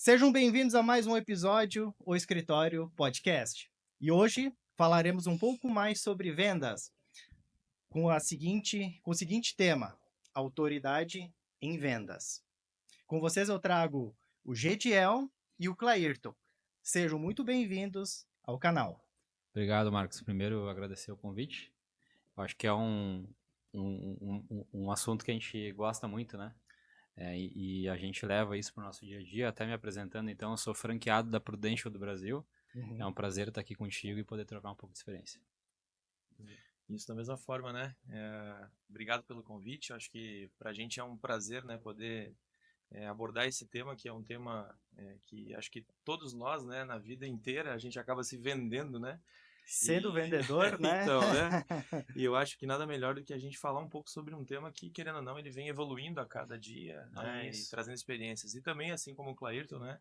Sejam bem-vindos a mais um episódio, O Escritório Podcast. E hoje falaremos um pouco mais sobre vendas, com o seguinte tema: autoridade em vendas. Com vocês eu trago o Gediel e o Clairton. Sejam muito bem-vindos ao canal. Obrigado, Marcos. Primeiro, agradecer o convite. Eu acho que é um assunto que a gente gosta muito, né? E a gente leva isso para o nosso dia a dia. Até me apresentando, então, eu sou franqueado da Prudential do Brasil. É um prazer estar aqui contigo e poder trocar um pouco de experiência. Isso da mesma forma, né? Obrigado pelo convite. Eu acho que para a gente é um prazer, né, poder abordar esse tema, que é um tema que acho que todos nós, né, na vida inteira, a gente acaba se vendendo, né? Sendo vendedor, né? Então, né? E eu acho que nada melhor do que a gente falar um pouco sobre um tema que, querendo ou não, ele vem evoluindo a cada dia, né? E trazendo experiências. E também, assim como o Clairton, né?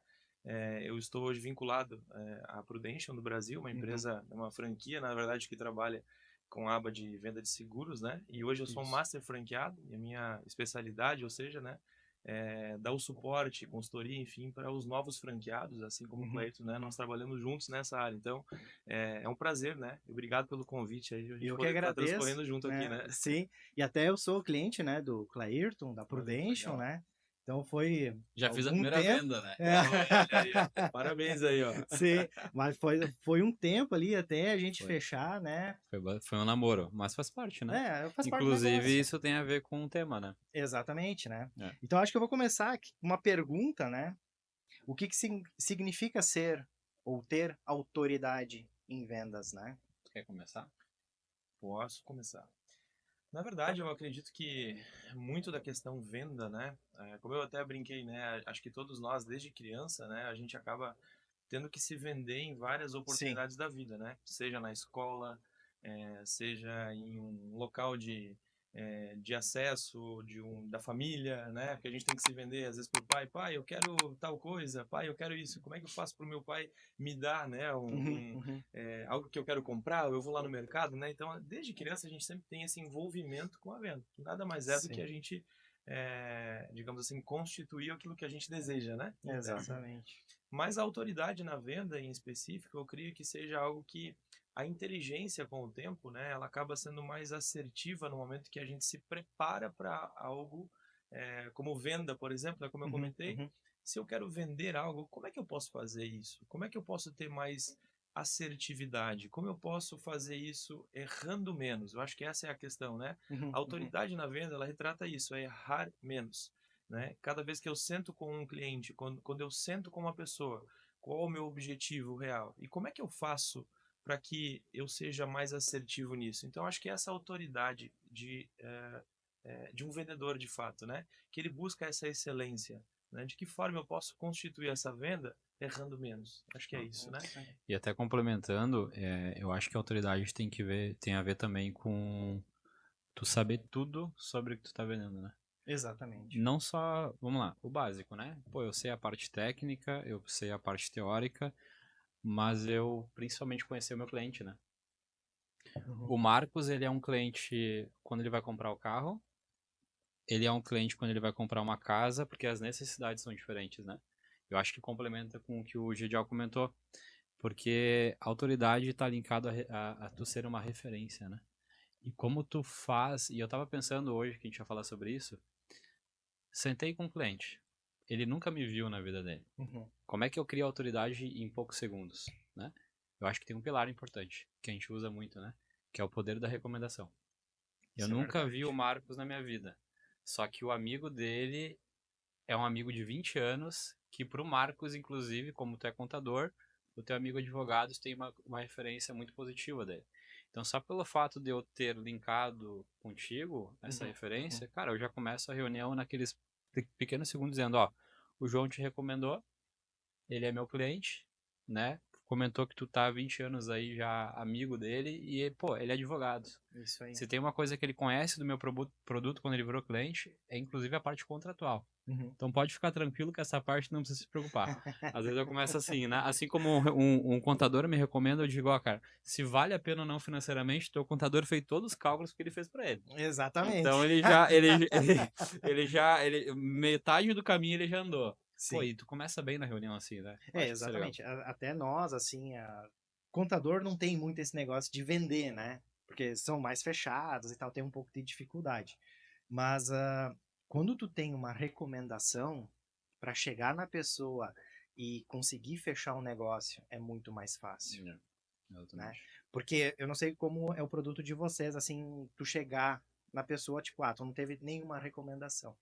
Eu estou hoje vinculado à Prudential no Brasil, uma empresa, uma franquia, na verdade, que trabalha com a aba de venda de seguros, né? E hoje eu sou um master franqueado, e a minha especialidade, ou seja, né? Dar o suporte, consultoria, enfim, para os novos franqueados, assim como o Cleiton, né? Nós trabalhamos juntos nessa área. Então, é um prazer, né? Obrigado pelo convite aí, a gente Eu que poder estar agradeço, transcorrendo junto aqui, né? Sim, e até eu sou cliente, né, do Clairton, da Prudential, né? Então foi Já fiz a algum primeira tempo. venda, né? Olha aí, ó. Parabéns aí, ó. Sim, mas foi um tempo ali até a gente fechar, né? Foi um namoro, mas faz parte, né? Faz parte do Inclusive, negócio. isso tem a ver com o tema, né? Exatamente, né? É. Então acho que eu vou começar aqui com uma pergunta, né? O que significa ser ou ter autoridade em vendas, né? Quer começar? Posso começar. Na verdade, eu acredito que muito da questão venda, né? Como eu até brinquei, né? Acho que todos nós, desde criança, né? A gente acaba tendo que se vender em várias oportunidades da vida, né? Seja na escola, seja em um local de acesso da família, né? Porque a gente tem que se vender às vezes pro pai, eu quero tal coisa, pai, eu quero isso, como é que eu faço pro meu pai me dar, né? Algo que eu quero comprar, eu vou lá no mercado, né? Então, desde criança a gente sempre tem esse envolvimento com a venda, que nada mais é do que a gente, digamos assim, constituir aquilo que a gente deseja, né? Exatamente. Mas a autoridade na venda, em específico, eu creio que seja algo que a inteligência com o tempo, né, ela acaba sendo mais assertiva no momento que a gente se prepara para algo, como venda, por exemplo, né, como eu comentei. Se eu quero vender algo, como é que eu posso fazer isso? Como é que eu posso ter mais assertividade? Como eu posso fazer isso errando menos? Eu acho que essa é a questão, né? A autoridade na venda, ela retrata isso, é errar menos. Né? Cada vez que eu sento com um cliente, quando eu sento com uma pessoa, qual o meu objetivo real? E como é que eu faço para que eu seja mais assertivo nisso? Então, acho que essa autoridade de um vendedor, de fato, né? Que ele busca essa excelência. Né? De que forma eu posso constituir essa venda errando menos? Acho que é isso, né? E até complementando, eu acho que a autoridade tem a ver também com tu saber tudo sobre o que tu tá vendendo, né? Exatamente. Não só, vamos lá, o básico, né? Pô, eu sei a parte técnica, eu sei a parte teórica, mas eu principalmente conhecer o meu cliente, né? O Marcos, ele é um cliente quando ele vai comprar o carro, ele é um cliente quando ele vai comprar uma casa, porque as necessidades são diferentes, né? Eu acho que complementa com o que o Gidial comentou, porque a autoridade está linkado a tu ser uma referência, né? E como tu faz, e eu tava pensando hoje que a gente ia falar sobre isso, sentei com um cliente, ele nunca me viu na vida dele. Como é que eu crio autoridade em poucos segundos, né? Eu acho que tem um pilar importante, que a gente usa muito, né? Que é o poder da recomendação. Eu nunca vi o Marcos na minha vida. Só que o amigo dele é um amigo de 20 anos, que pro Marcos, inclusive, como tu é contador, o teu amigo advogado tem uma referência muito positiva dele. Então, só pelo fato de eu ter linkado contigo essa referência, cara, eu já começo a reunião naqueles pequenos segundos dizendo, ó, o João te recomendou, ele é meu cliente, né? Comentou que tu tá há 20 anos aí já amigo dele e, pô, ele é advogado. Isso aí. Se tem uma coisa que ele conhece do meu produto quando ele virou cliente, é inclusive a parte contratual. Então pode ficar tranquilo que essa parte não precisa se preocupar. Às vezes eu começo assim, né? Assim como um contador me recomenda, eu digo, ó, cara, se vale a pena ou não financeiramente, teu contador fez todos os cálculos que ele fez para ele. Exatamente. Então metade do caminho ele já andou. Pô, e tu começa bem na reunião assim, né? Eu acho que isso é legal. Exatamente. Até nós, assim, contador não tem muito esse negócio de vender, né? Porque são mais fechados e tal, tem um pouco de dificuldade. Mas quando tu tem uma recomendação para chegar na pessoa e conseguir fechar um negócio, é muito mais fácil, né? Exatamente. Porque eu não sei como é o produto de vocês, assim, tu chegar na pessoa, tipo, tu não teve nenhuma recomendação.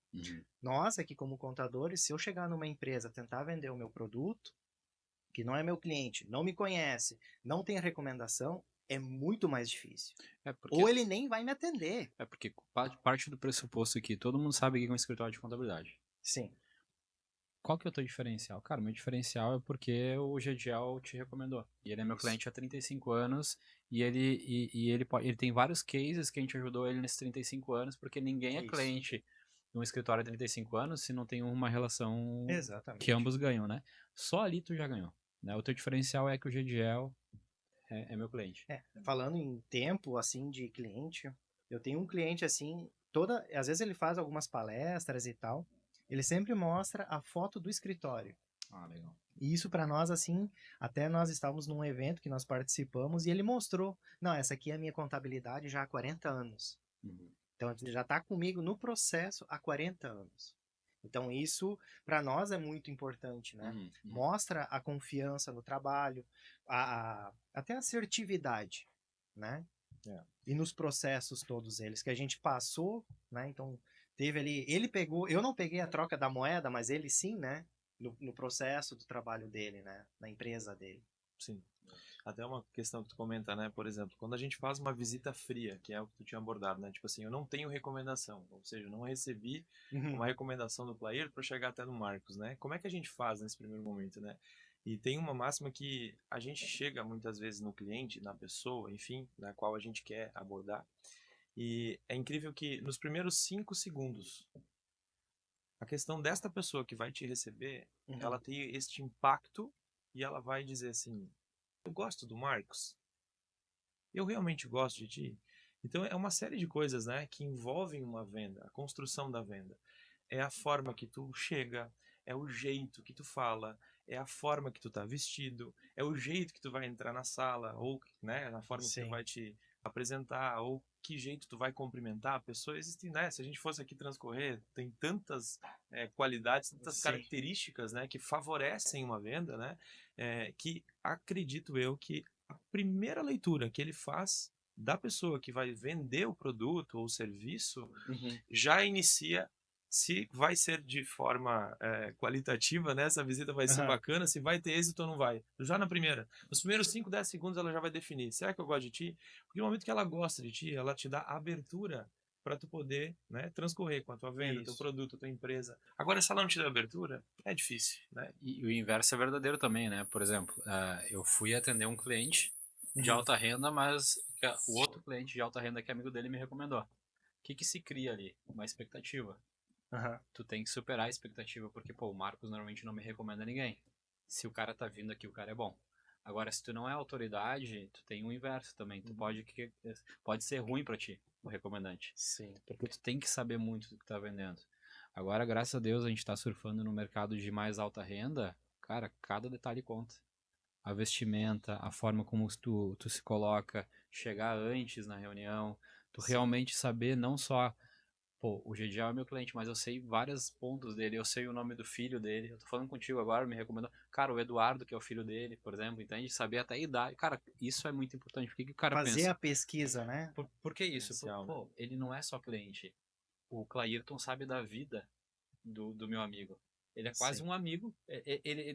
Nós aqui como contadores, se eu chegar numa empresa tentar vender o meu produto, que não é meu cliente, não me conhece, não tem recomendação, é muito mais difícil. Ou ele nem vai me atender. É porque parte do pressuposto que todo mundo sabe que é um escritório de contabilidade. Sim. Qual que é o teu diferencial? Cara, o meu diferencial é porque o GDL te recomendou. E ele é meu cliente há 35 anos e ele tem vários cases que a gente ajudou ele nesses 35 anos, porque ninguém é cliente de um escritório há 35 anos se não tem uma relação que ambos ganham, né? Só ali tu já ganhou. Né? O teu diferencial é que o GDL é meu cliente. Falando em tempo, assim, de cliente, eu tenho um cliente, assim, às vezes ele faz algumas palestras e tal, ele sempre mostra a foto do escritório. Ah, legal. E isso para nós, assim, até nós estávamos num evento que nós participamos e ele mostrou, não, essa aqui é a minha contabilidade já há 40 anos. Então, ele já está comigo no processo há 40 anos. Então, isso para nós é muito importante, né? Mostra a confiança no trabalho, até a assertividade, né? E nos processos todos eles que a gente passou, né? Então, teve ali, ele pegou, eu não peguei a troca da moeda, mas ele sim, né? No processo do trabalho dele, né? Na empresa dele. Sim. Até uma questão que tu comenta, né? Por exemplo, quando a gente faz uma visita fria, que é o que tu tinha abordado, né? Tipo assim, eu não tenho recomendação, ou seja, eu não recebi uma recomendação do Clair para chegar até no Marcos, né? Como é que a gente faz nesse primeiro momento, né? E tem uma máxima que a gente chega muitas vezes no cliente, na pessoa, enfim, na qual a gente quer abordar. E é incrível que nos primeiros 5 segundos, a questão desta pessoa que vai te receber, ela tem este impacto e ela vai dizer assim: eu gosto do Marcos, eu realmente gosto de ti. Então é uma série de coisas, né, que envolvem uma venda, a construção da venda. É a forma que tu chega, é o jeito que tu fala, é a forma que tu tá vestido, é o jeito que tu vai entrar na sala, ou, né, na forma que tu vai te apresentar, ou que jeito tu vai cumprimentar a pessoa. Existem, né, se a gente fosse aqui transcorrer, tem tantas qualidades, tantas características, né, que favorecem uma venda, né, que acredito eu que a primeira leitura que ele faz da pessoa que vai vender o produto ou o serviço já inicia se vai ser de forma qualitativa, né? Essa visita vai ser bacana, se vai ter êxito ou não vai. Já na primeira. Nos primeiros 5, 10 segundos ela já vai definir. Será que eu gosto de ti? Porque no momento que ela gosta de ti, ela te dá abertura para tu poder, né, transcorrer com a tua venda, teu produto, tua empresa. Agora, se ela não te dá abertura, é difícil, né? E o inverso é verdadeiro também, né? Por exemplo, eu fui atender um cliente de alta renda, mas o outro cliente de alta renda que é amigo dele me recomendou. O que se cria ali? Uma expectativa. Tu tem que superar a expectativa, porque, pô, o Marcos normalmente não me recomenda ninguém. Se o cara tá vindo aqui, o cara é bom. Agora, se tu não é autoridade, tu tem o inverso também. Tu pode ser ruim pra ti, o recomendante. Sim. Porque tu tem que saber muito do que tá vendendo. Agora, graças a Deus, a gente tá surfando no mercado de mais alta renda. Cara, cada detalhe conta. A vestimenta, a forma como tu se coloca, chegar antes na reunião, tu realmente saber não só, pô, o GDL é meu cliente, mas eu sei vários pontos dele, eu sei o nome do filho dele, eu tô falando contigo agora, me recomendou, cara, o Eduardo, que é o filho dele, por exemplo, entende? Saber até a idade, cara, isso é muito importante, o que o cara Fazer pensa? a pesquisa, né? Por que isso? Pô, ele não é só cliente, o Clairton sabe da vida do meu amigo. Ele é quase um amigo,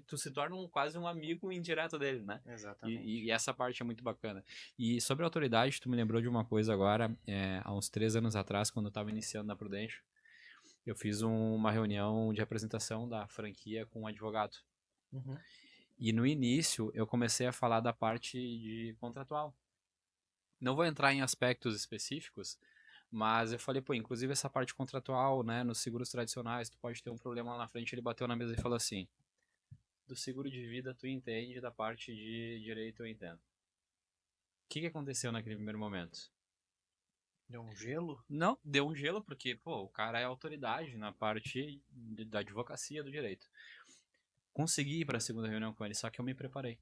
tu se torna quase um amigo indireto dele, né? Exatamente. E essa parte é muito bacana. E sobre a autoridade, tu me lembrou de uma coisa agora, há uns 3 anos atrás, quando eu estava iniciando na Prudential, eu fiz uma reunião de apresentação da franquia com um advogado. E no início, eu comecei a falar da parte de contratual. Não vou entrar em aspectos específicos, mas eu falei, pô, inclusive essa parte contratual, né, nos seguros tradicionais, tu pode ter um problema lá na frente. Ele bateu na mesa e falou assim: do seguro de vida tu entende, da parte de direito eu entendo. O que aconteceu naquele primeiro momento? Deu um gelo? Não, deu um gelo porque, pô, o cara é autoridade na parte da advocacia do direito. consegui ir para a segunda reunião com ele, só que eu me preparei.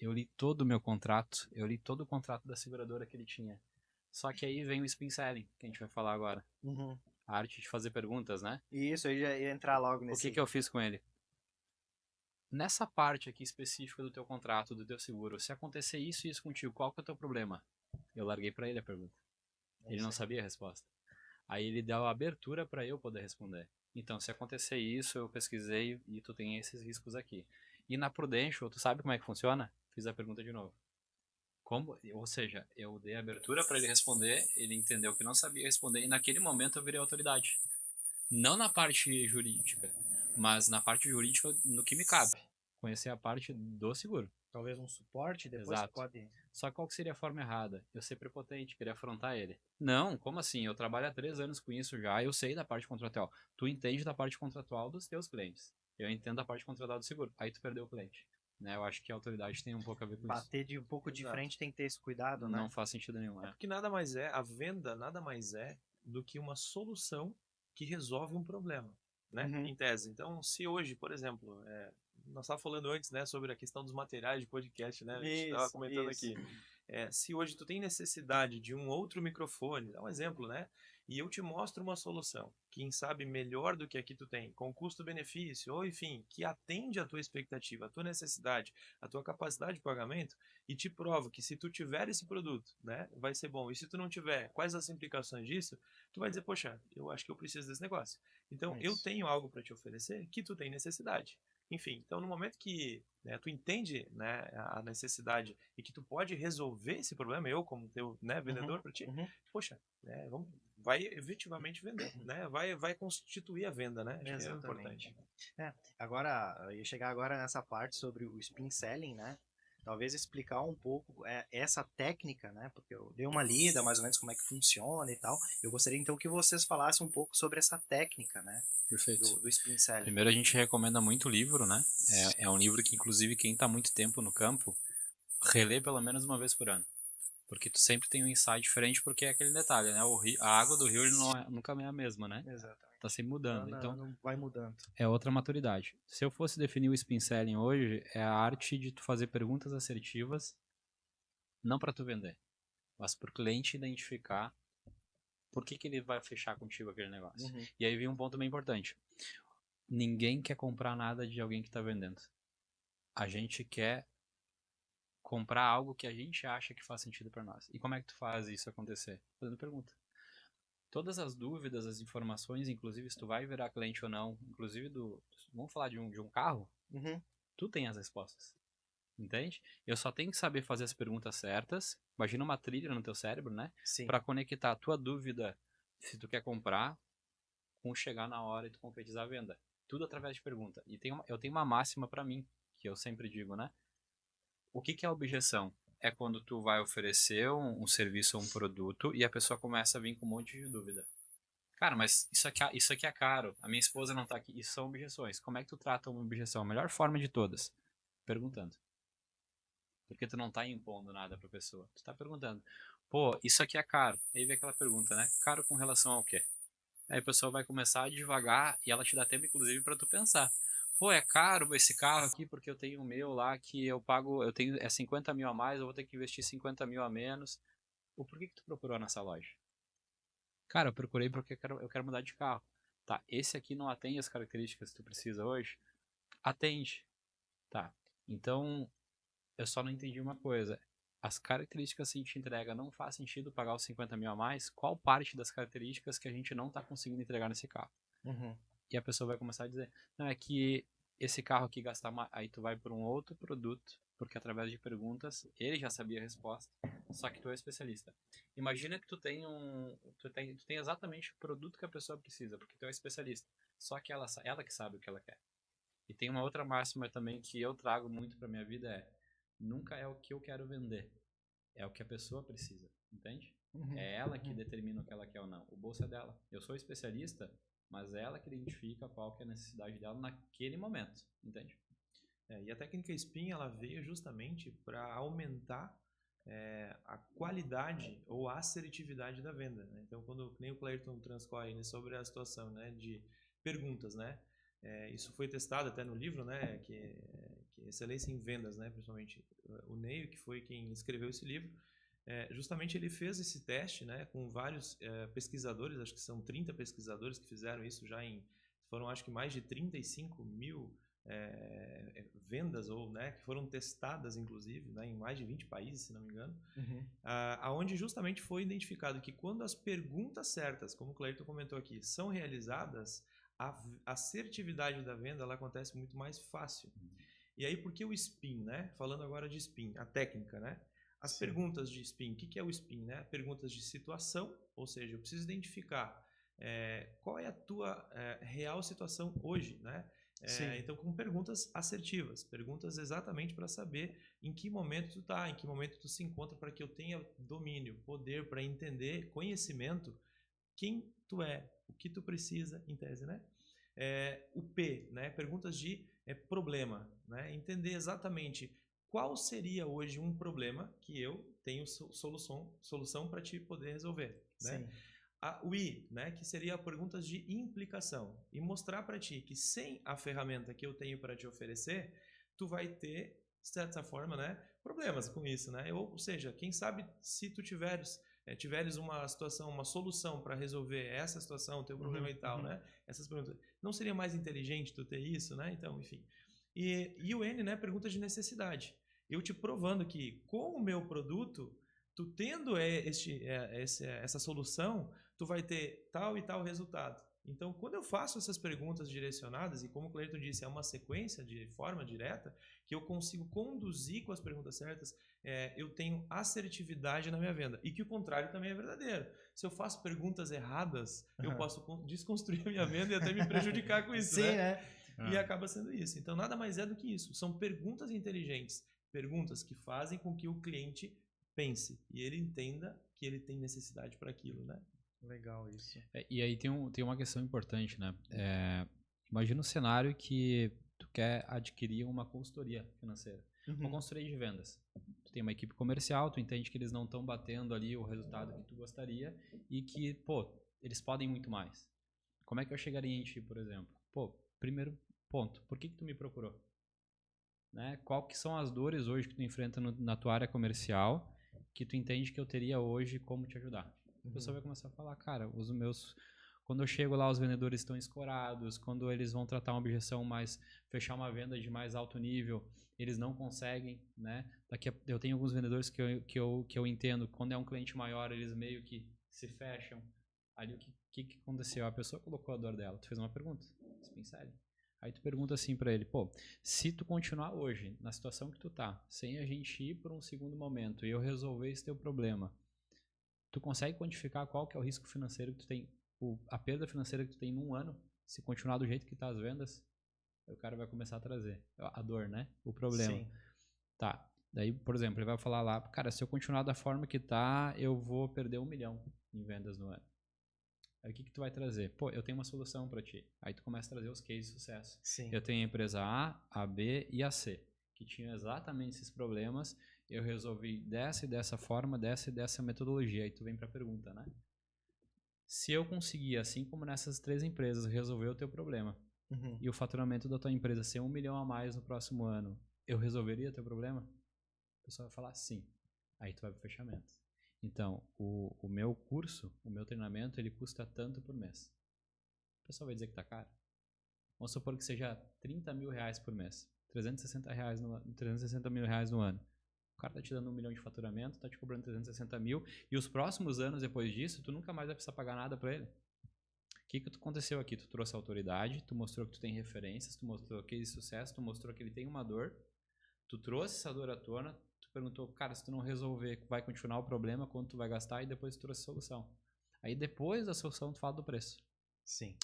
Eu li todo o meu contrato, eu li todo o contrato da seguradora que ele tinha. Só que aí vem o spin selling, que a gente vai falar agora. Uhum. A arte de fazer perguntas, né? Isso, eu já ia entrar logo O nesse. que eu fiz com ele? Nessa parte aqui específica do teu contrato, do teu seguro, se acontecer isso e isso contigo, qual que é o teu problema? Eu larguei para ele a pergunta. Ele não sabia a resposta. Aí ele deu a abertura para eu poder responder. Então, se acontecer isso, eu pesquisei e tu tem esses riscos aqui. E na Prudential, tu sabe como é que funciona? Fiz a pergunta de novo. Como, ou seja, eu dei a abertura para ele responder, ele entendeu que não sabia responder e naquele momento eu virei autoridade. Não na parte jurídica, mas na parte jurídica no que me cabe. Conhecer a parte do seguro. Talvez um suporte, depois Exato. você pode. Só qual que seria a forma errada? Eu ser prepotente, querer afrontar ele. Não, como assim? Eu trabalho há 3 anos com isso já, eu sei da parte contratual. Tu entende da parte contratual dos teus clientes. Eu entendo da parte contratual do seguro. Aí tu perdeu o cliente. Né? Eu acho que a autoridade tem um pouco a ver com isso. Bater de um pouco de Exato. frente tem que ter esse cuidado, né? Não faz sentido nenhum. É porque nada mais é, a venda nada mais é do que uma solução que resolve um problema, né? Uhum. Em tese. Então, se hoje, por exemplo, nós estávamos falando antes, né, sobre a questão dos materiais de podcast, né? A gente estava Isso, comentando isso. aqui. Se hoje tu tem necessidade de um outro microfone, dá um exemplo, né? E eu te mostro uma solução, quem sabe melhor do que a que tu tem, com custo-benefício, ou enfim, que atende a tua expectativa, a tua necessidade, a tua capacidade de pagamento, e te provo que se tu tiver esse produto, né, vai ser bom. E se tu não tiver, quais as implicações disso? Tu vai dizer, poxa, eu acho que eu preciso desse negócio. Então, eu Isso. tenho algo para te oferecer que tu tem necessidade. Enfim, então no momento que, né, tu entende, né, a necessidade e que tu pode resolver esse problema, eu como teu, né, vendedor para ti, Uhum. poxa, né, vai efetivamente vender, né? Vai constituir a venda, né? Acho que é Exatamente. importante. Agora, eu ia chegar agora nessa parte sobre o spin selling, né? Talvez explicar um pouco essa técnica, né? Porque eu dei uma lida mais ou menos como é que funciona e tal. Eu gostaria então que vocês falassem um pouco sobre essa técnica, né? Perfeito. Do spin selling. Primeiro a gente recomenda muito o livro, né? É um livro que inclusive quem está muito tempo no campo relê pelo menos uma vez por ano. Porque tu sempre tem um insight diferente, porque é aquele detalhe, né? A água do rio ele nunca é a mesma, né? Exatamente. Tá sempre mudando. Ano a Então, ano vai mudando. é outra maturidade. Se eu fosse definir o spin selling hoje, é a arte de tu fazer perguntas assertivas, não para tu vender, mas para o cliente identificar por que ele vai fechar contigo aquele negócio. Uhum. E aí vem um ponto bem importante. Ninguém quer comprar nada de alguém que está vendendo. A gente quer comprar algo que a gente acha que faz sentido para nós. E como é que tu faz isso acontecer? Fazendo pergunta. Todas as dúvidas, as informações, inclusive se tu vai virar cliente ou não, inclusive vamos falar de um carro, Uhum. tu tem as respostas. Entende? Eu só tenho que saber fazer as perguntas certas. Imagina uma trilha no teu cérebro, né? Sim. Para conectar a tua dúvida se tu quer comprar com chegar na hora e tu concretizar a venda. Tudo através de pergunta. E eu tenho uma máxima para mim, que eu sempre digo, né? O que é objeção? É quando tu vai oferecer um serviço ou um produto e a pessoa começa a vir com um monte de dúvida. Cara, mas isso aqui é caro. A minha esposa não tá aqui. Isso são objeções. Como é que tu trata uma objeção? A melhor forma de todas. Perguntando. Porque tu não tá impondo nada pra pessoa. Tu tá perguntando. Pô, isso aqui é caro. Aí vem aquela pergunta, né? Caro com relação ao quê? Aí a pessoa vai começar a devagar e ela te dá tempo, inclusive, pra tu pensar. Pô, é caro esse carro aqui porque eu tenho o meu lá que eu pago, eu tenho 50 mil a mais, eu vou ter que investir 50 mil a menos. O porquê que tu procurou nessa loja? Cara, eu procurei porque eu quero mudar de carro. Tá, esse aqui não atende as características que tu precisa hoje? Atende. Tá, então eu só não entendi uma coisa. As características que a gente entrega não faz sentido pagar os 50 mil a mais? Qual parte das características que a gente não está conseguindo entregar nesse carro? Uhum. E a pessoa vai começar a dizer, não, é que esse carro aqui gasta mais. Aí tu vai para um outro produto, porque através de perguntas ele já sabia a resposta, só que tu é especialista. Imagina que tu tem exatamente o produto que a pessoa precisa, porque tu é especialista. Só que ela que sabe o que ela quer. E tem uma outra máxima também que eu trago muito para minha vida nunca é o que eu quero vender, é o que a pessoa precisa, entende? Uhum. É ela que determina o que ela quer ou não. O bolso é dela. Eu sou especialista, mas é ela que identifica qual que é a necessidade dela naquele momento, entende? E a técnica SPIN ela veio justamente para aumentar a qualidade ou a assertividade da venda, né? Então, quando nem o Clayton transcorre sobre a situação, né, de perguntas, né? isso foi testado até no livro, né, que é Excelência em Vendas, né, principalmente o Neil, que foi quem escreveu esse livro, justamente ele fez esse teste, né, com vários pesquisadores, acho que são 30 pesquisadores que fizeram isso já foram acho que mais de 35 mil vendas, ou, né, que foram testadas inclusive, né, em mais de 20 países, se não me engano, aonde justamente foi identificado que quando as perguntas certas, como o Cleito comentou aqui, são realizadas, a assertividade da venda ela acontece muito mais fácil. E aí, por que o SPIN, né? Falando agora de SPIN, a técnica, né? As perguntas de SPIN, o que é o SPIN, né? Perguntas de situação, ou seja, eu preciso identificar qual é a tua real situação hoje, né? Então, com perguntas assertivas, perguntas exatamente para saber em que momento tu está, em que momento tu se encontra, para que eu tenha domínio, poder para entender, conhecimento, quem tu é, o que tu precisa, em tese, né? O P, né? Perguntas de problema, né? Entender exatamente qual seria hoje um problema que eu tenho solução para te poder resolver, né? O I, né? Que seria perguntas de implicação e mostrar para ti que sem a ferramenta que eu tenho para te oferecer, tu vai ter, de certa forma, né? Problemas com isso, né? Ou seja, quem sabe se tu tiveres uma situação, uma solução para resolver essa situação, teu problema e tal, né? Essas perguntas. Não seria mais inteligente tu ter isso, né? Então, enfim. E o N, né? Pergunta de necessidade. Eu te provando que com o meu produto, tu tendo essa solução, tu vai ter tal e tal resultado. Então, quando eu faço essas perguntas direcionadas, e como o Cleiton disse, é uma sequência de forma direta, que eu consigo conduzir com as perguntas certas, eu tenho assertividade na minha venda. E que o contrário também é verdadeiro. Se eu faço perguntas erradas, eu posso desconstruir a minha venda e até me prejudicar com isso. Sim, né? E acaba sendo isso. Então, nada mais é do que isso. São perguntas inteligentes. Perguntas que fazem com que o cliente pense e ele entenda que ele tem necessidade para aquilo, né? Legal isso. E aí tem uma questão importante, né? Imagina um cenário que tu quer adquirir uma consultoria financeira, uma consultoria de vendas. Tu tem uma equipe comercial, tu entende que eles não estão batendo ali o resultado que tu gostaria e que, pô, eles podem muito mais. Como é que eu chegaria em ti, por exemplo? Pô, primeiro ponto, por que tu me procurou? Né? Qual que são as dores hoje que tu enfrenta na tua área comercial que tu entende que eu teria hoje como te ajudar? A pessoa vai começar a falar, cara, quando eu chego lá, os vendedores estão escorados, quando eles vão tratar uma objeção fechar uma venda de mais alto nível, eles não conseguem, né? Eu tenho alguns vendedores que eu entendo, quando é um cliente maior, eles meio que se fecham. Ali, o que aconteceu? A pessoa colocou a dor dela, tu fez uma pergunta, sincero. Aí tu pergunta assim pra ele, pô, se tu continuar hoje na situação que tu tá, sem a gente ir por um segundo momento e eu resolver esse teu problema, tu consegue quantificar qual que é o risco financeiro que tu tem, a perda financeira que tu tem num ano, se continuar do jeito que tá as vendas? Aí o cara vai começar a trazer a dor, né? O problema. Sim. Tá. Daí, por exemplo, ele vai falar lá, cara, se eu continuar da forma que tá, eu vou perder 1 milhão em vendas no ano. Aí o que tu vai trazer? Pô, eu tenho uma solução para ti. Aí tu começa a trazer os cases de sucesso. Sim. Eu tenho a empresa A B e a C, que tinham exatamente esses problemas. Eu resolvi dessa e dessa forma, dessa e dessa metodologia. Aí tu vem para a pergunta, né? Se eu conseguir, assim como nessas 3 empresas, resolver o teu problema e o faturamento da tua empresa ser 1 milhão a mais no próximo ano, eu resolveria o teu problema? O pessoal vai falar sim. Aí tu vai pro fechamento. Então, o meu curso, o meu treinamento, ele custa tanto por mês. O pessoal vai dizer que tá caro. Vamos supor que seja 30 mil reais por mês. 360 mil reais no ano. O cara tá te dando 1 milhão de faturamento, tá te cobrando 360 mil. E os próximos anos depois disso, tu nunca mais vai precisar pagar nada para ele. O que aconteceu aqui? Tu trouxe autoridade, tu mostrou que tu tem referências, tu mostrou aquele sucesso, tu mostrou que ele tem uma dor. Tu trouxe essa dor à tona, perguntou, cara, se tu não resolver, vai continuar o problema, quanto tu vai gastar, e depois tu trouxe a solução. Aí depois da solução tu fala do preço. Sim.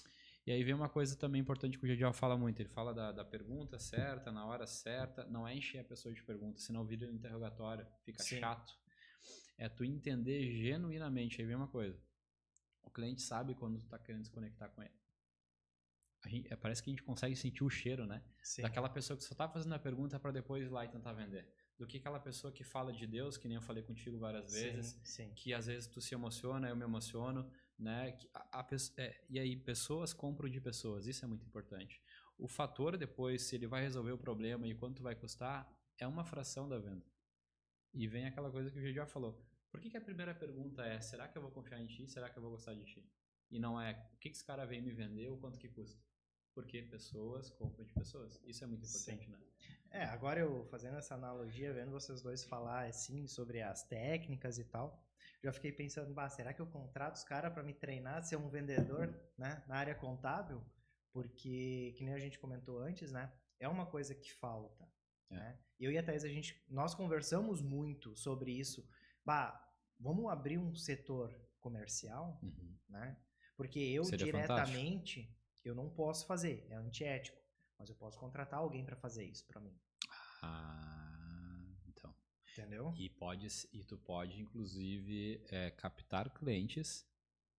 E aí vem uma coisa também importante que o Gedial fala muito, ele fala da pergunta certa, na hora certa, não é encher a pessoa de perguntas, senão vira um interrogatório, fica chato. É tu entender genuinamente, aí vem uma coisa, o cliente sabe quando tu tá querendo se conectar com ele. Parece que a gente consegue sentir o cheiro, né? Sim. Daquela pessoa que só tá fazendo a pergunta para depois ir lá e tentar vender. Do que aquela pessoa que fala de Deus, que nem eu falei contigo várias vezes, que às vezes tu se emociona, eu me emociono, né? E aí pessoas compram de pessoas, isso é muito importante. O fator depois, se ele vai resolver o problema e quanto vai custar, é uma fração da venda. E vem aquela coisa que o já falou. Por que a primeira pergunta é, será que eu vou confiar em ti? Será que eu vou gostar de ti? E não é, o que esse cara vem me vender ou quanto que custa? Porque pessoas compram de pessoas. Isso é muito importante, Sim. né? Agora eu fazendo essa analogia, vendo vocês dois falar assim sobre as técnicas e tal, já fiquei pensando, será que eu contrato os caras para me treinar a ser um vendedor, né, na área contábil? Porque, que nem a gente comentou antes, né, é uma coisa que falta. Né? Eu e a Thaís, nós conversamos muito sobre isso. Vamos abrir um setor comercial, né? Porque eu Seria diretamente, fantástico. eu não posso fazer, é antiético. Mas eu posso contratar alguém para fazer isso para mim. Então. Entendeu? E tu pode, inclusive, captar clientes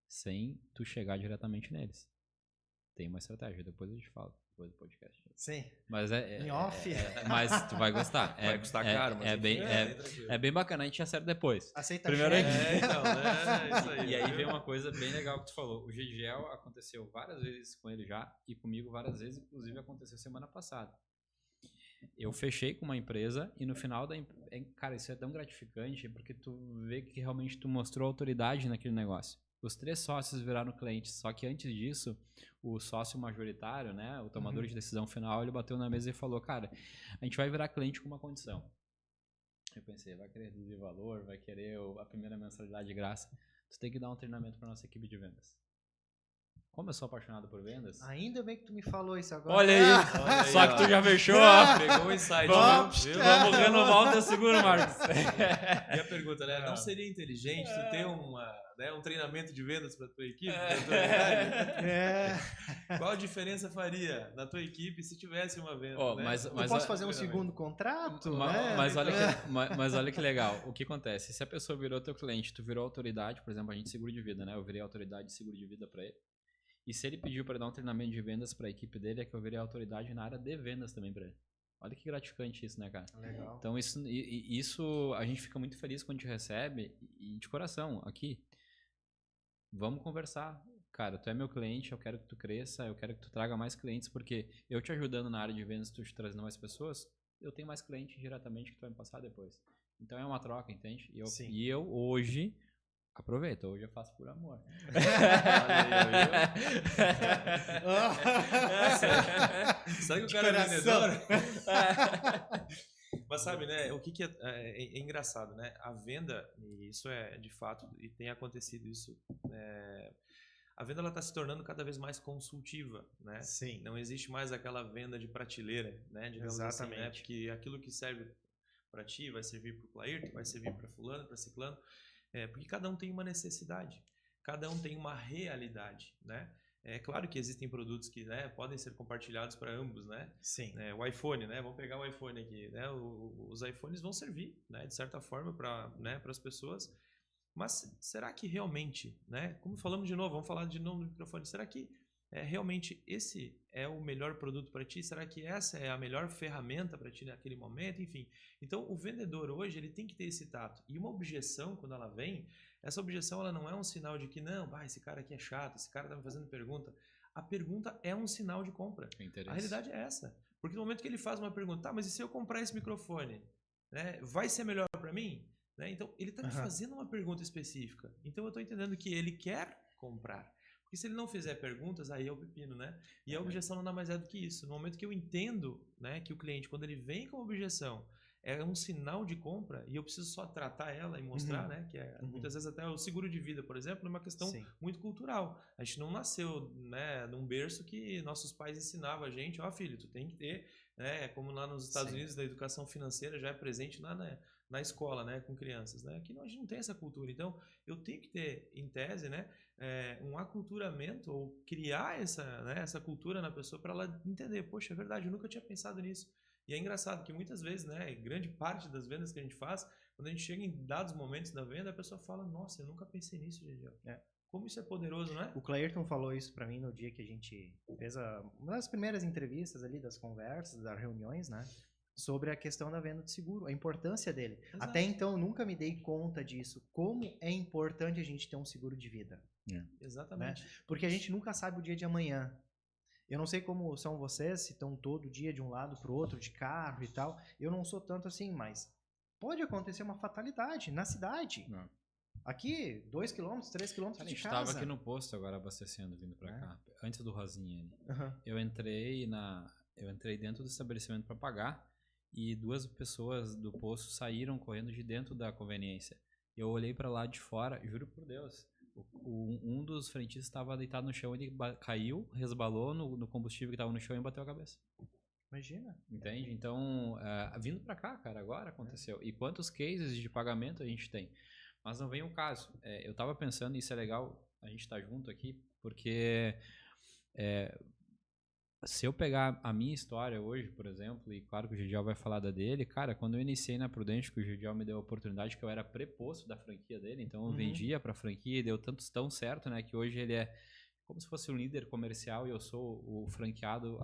sem tu chegar diretamente neles. Tem uma estratégia, depois eu te falo, depois do podcast. Sim. Mas em off. Mas tu vai gostar. Vai custar caro, mas é bem bacana, a gente acerta depois. Aceita primeiro cheque. Então, né? Isso aí. E aí vem uma coisa bem legal que tu falou. O GGL aconteceu várias vezes com ele já, e comigo várias vezes, inclusive aconteceu semana passada. Eu fechei com uma empresa e no final cara, isso é tão gratificante porque tu vê que realmente tu mostrou autoridade naquele negócio. Os 3 sócios viraram clientes, só que antes disso, o sócio majoritário, né, o tomador de decisão final, ele bateu na mesa e falou, cara, a gente vai virar cliente com uma condição. Eu pensei, vai querer reduzir valor, vai querer a primeira mensalidade de graça. Tu tem que dar um treinamento para nossa equipe de vendas. Como eu sou apaixonado por vendas... Ainda bem que tu me falou isso agora. Olha aí, só que tu já fechou, ó. Pegou o insight. Vamos renovar o teu seguro, Marcos. E a pergunta, né? Não seria inteligente tu ter um treinamento de vendas para tua equipe? Qual a diferença faria na tua equipe se tivesse uma venda? Né? Mas eu posso fazer um segundo contrato? Mas olha que legal. O que acontece? Se a pessoa virou teu cliente, tu virou autoridade, por exemplo, a gente seguro de vida, né? Eu virei autoridade de seguro de vida para ele. E se ele pediu para dar um treinamento de vendas para a equipe dele, é que eu virei autoridade na área de vendas também para ele. Olha que gratificante isso, né, cara? Legal. Então isso a gente fica muito feliz quando a gente recebe, e de coração, aqui. Vamos conversar. Cara, tu é meu cliente, eu quero que tu cresça, eu quero que tu traga mais clientes, porque eu te ajudando na área de vendas, tu te trazendo mais pessoas, eu tenho mais clientes diretamente que tu vai me passar depois. Então é uma troca, entende? E eu hoje... Aproveita, hoje eu faço por amor. Sabe que o cara é vendedor? Mas sabe, né? O que é engraçado, né? A venda, e isso é de fato, e tem acontecido isso, a venda ela está se tornando cada vez mais consultiva, né? Sim. Não existe mais aquela venda de prateleira, né? Digamos exatamente. Assim, né? Porque aquilo que serve para ti vai servir para o Clairton, vai servir para fulano, para ciclano. Porque cada um tem uma necessidade, cada um tem uma realidade, né? É claro que existem produtos que, né, podem ser compartilhados para ambos, né? Sim. O iPhone, né? Vamos pegar o iPhone aqui, né? Os iPhones vão servir, né, de certa forma para as pessoas, mas será que realmente, né? Como falamos de novo, vamos falar de novo no microfone, será que realmente esse é o melhor produto para ti? Será que essa é a melhor ferramenta para ti naquele momento? Enfim, então o vendedor hoje ele tem que ter esse tato. E uma objeção, quando ela vem, essa objeção ela não é um sinal de que não, esse cara aqui é chato, esse cara está me fazendo pergunta. A pergunta é um sinal de compra. A realidade é essa. Porque no momento que ele faz uma pergunta, mas e se eu comprar esse microfone? Né, vai ser melhor para mim? Né? Então ele está me fazendo uma pergunta específica. Então eu estou entendendo que ele quer comprar. Porque se ele não fizer perguntas, aí é o pepino, né? E a objeção não nada mais é do que isso. No momento que eu entendo, né, que o cliente, quando ele vem com objeção, é um sinal de compra e eu preciso só tratar ela e mostrar, né? Que muitas vezes até o seguro de vida, por exemplo, é uma questão muito cultural. A gente não nasceu, né, num berço que nossos pais ensinavam a gente, filho, tu tem que ter, né? Como lá nos Estados Unidos, da educação financeira já é presente lá na escola, né, com crianças, né? Aqui a gente não tem essa cultura. Então, eu tenho que ter, em tese, né, um aculturamento ou criar essa cultura na pessoa para ela entender, poxa, é verdade, eu nunca tinha pensado nisso. E é engraçado que muitas vezes, né, grande parte das vendas que a gente faz, quando a gente chega em dados momentos da venda, a pessoa fala, nossa, eu nunca pensei nisso, Gediel. Como isso é poderoso, não é? O Clairton falou isso para mim no dia que a gente fez uma das primeiras entrevistas ali, das conversas, das reuniões, né? Sobre a questão da venda de seguro, a importância dele. Exato. Até então, eu nunca me dei conta disso. Como é importante a gente ter um seguro de vida. Exatamente. Né? Porque a gente nunca sabe o dia de amanhã. Eu não sei como são vocês, se estão todo dia de um lado para o outro, de carro e tal. Eu não sou tanto assim, mas pode acontecer uma fatalidade na cidade. Não. Aqui, 2 km, 3 km Cara, a de gente casa. tava aqui no posto agora abastecendo, vindo pra cá. Antes do Rosinha ali. Aham. Eu entrei dentro do estabelecimento para pagar e 2 pessoas do posto saíram correndo de dentro da conveniência. Eu olhei para lá de fora, juro por Deus, um dos frentistas estava deitado no chão, ele caiu, resbalou no combustível que estava no chão e bateu a cabeça. Imagina. Entende? Então, vindo para cá, cara, agora aconteceu. E quantos cases de pagamento a gente tem? Mas não vem o caso. Eu tava pensando, e isso é legal, a gente tá junto aqui, porque se eu pegar a minha história hoje, por exemplo, e claro que o Gidiel vai falar da dele, cara, quando eu iniciei na Prudente, que o Gidiel me deu a oportunidade, que eu era preposto da franquia dele, então eu vendia pra franquia e deu tão certo, né, que hoje ele é como se fosse um líder comercial e eu sou o franqueado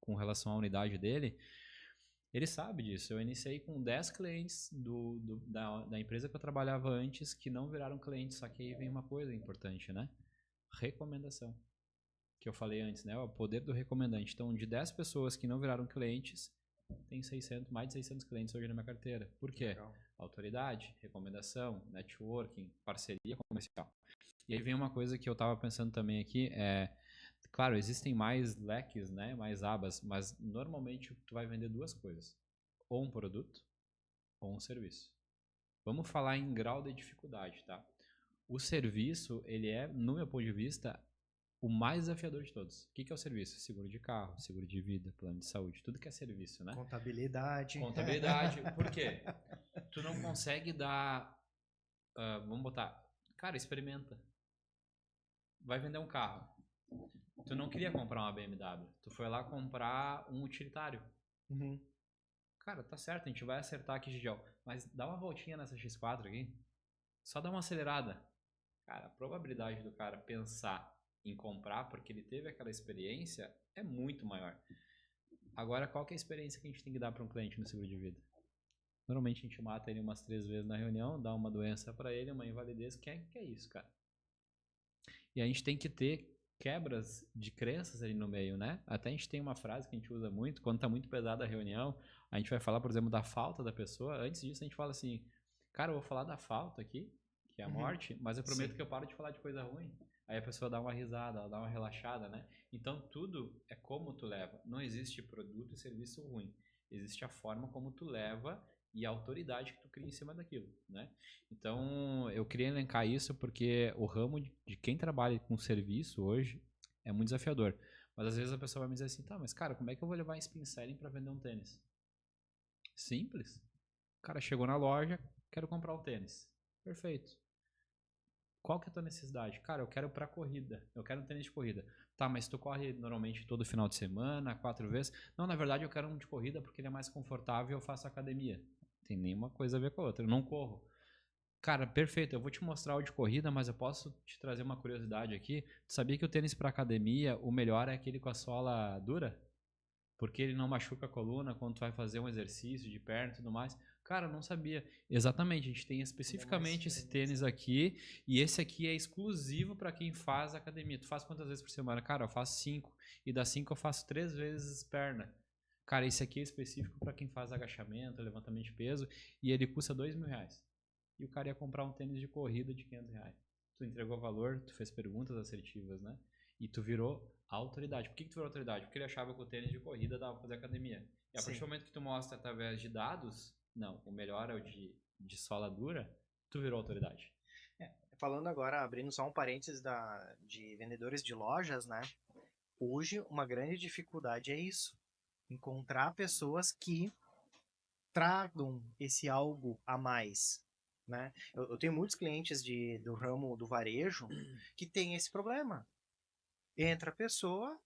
com relação à unidade dele. Ele sabe disso. Eu iniciei com 10 clientes da empresa que eu trabalhava antes que não viraram clientes, só que aí vem uma coisa importante, né? Recomendação. Que eu falei antes, né? O poder do recomendante. Então, de 10 pessoas que não viraram clientes, tem mais de 600 clientes hoje na minha carteira. Por quê? Legal. Autoridade, recomendação, networking, parceria comercial. E aí vem uma coisa que eu estava pensando também aqui, claro, existem mais leques, né? Mais abas, mas normalmente tu vai vender 2 coisas. Ou um produto, ou um serviço. Vamos falar em grau de dificuldade, tá? O serviço, ele é, no meu ponto de vista, o mais desafiador de todos. O que é o serviço? Seguro de carro, seguro de vida, plano de saúde, tudo que é serviço, né? Contabilidade. Contabilidade. Por quê? Tu não consegue dar... vamos botar... Cara, experimenta. Vai vender um carro. Tu não queria comprar uma BMW. Tu foi lá comprar um utilitário. Uhum. Cara, tá certo, a gente vai acertar aqui, Gigiel. Mas dá uma voltinha nessa X4 aqui. Só dá uma acelerada. Cara, a probabilidade do cara pensar em comprar porque ele teve aquela experiência é muito maior. Agora, qual que é a experiência que a gente tem que dar para um cliente no seguro de vida? Normalmente a gente mata ele umas 3 vezes na reunião, dá uma doença para ele, uma invalidez. Que é isso, cara? E a gente tem que ter quebras de crenças ali no meio, né? Até a gente tem uma frase que a gente usa muito, quando tá muito pesada a reunião, a gente vai falar, por exemplo, da falta da pessoa. Antes disso a gente fala assim, cara, eu vou falar da falta aqui, que é a morte, mas eu prometo que eu paro de falar de coisa ruim. Aí a pessoa dá uma risada, ela dá uma relaxada, né? Então tudo é como tu leva. Não existe produto e serviço ruim. Existe a forma como tu leva e a autoridade que tu cria em cima daquilo, né? Então, eu queria elencar isso porque o ramo de quem trabalha com serviço hoje é muito desafiador. Mas às vezes a pessoa vai me dizer assim, tá, mas cara, como é que eu vou levar spin selling para vender um tênis? Simples. O cara chegou na loja, quero comprar o tênis. Perfeito. Qual que é a tua necessidade? Cara, eu quero pra corrida. Eu quero um tênis de corrida. Tá, mas tu corre normalmente todo final de semana, 4 vezes? Não, na verdade eu quero um de corrida porque ele é mais confortável e eu faço academia. Não tem nenhuma coisa a ver com a outra. Eu não corro. Cara, perfeito. Eu vou te mostrar o de corrida, mas eu posso te trazer uma curiosidade aqui. Tu sabia que o tênis para academia, o melhor é aquele com a sola dura? Porque ele não machuca a coluna quando tu vai fazer um exercício de perna e tudo mais. Cara, eu não sabia. Exatamente, a gente tem especificamente esse tênis aqui, e esse aqui é exclusivo para quem faz academia. Tu faz quantas vezes por semana? Cara, eu faço 5, e das 5 eu faço 3 vezes perna. Cara, esse aqui é específico para quem faz agachamento, levantamento de peso, e ele custa R$2.000. E o cara ia comprar um tênis de corrida de R$500. Tu entregou valor, tu fez perguntas assertivas, né? E tu virou autoridade. Por que tu virou autoridade? Porque ele achava que o tênis de corrida dava pra fazer academia. E a partir do momento que tu mostra através de dados, não, o melhor é o de sola dura, tu virou autoridade. Falando agora, abrindo só um parênteses de vendedores de lojas, né? Hoje, uma grande dificuldade é isso. Encontrar pessoas que tragam esse algo a mais, né? Eu tenho muitos clientes do ramo do varejo que tem esse problema. Entra a pessoa,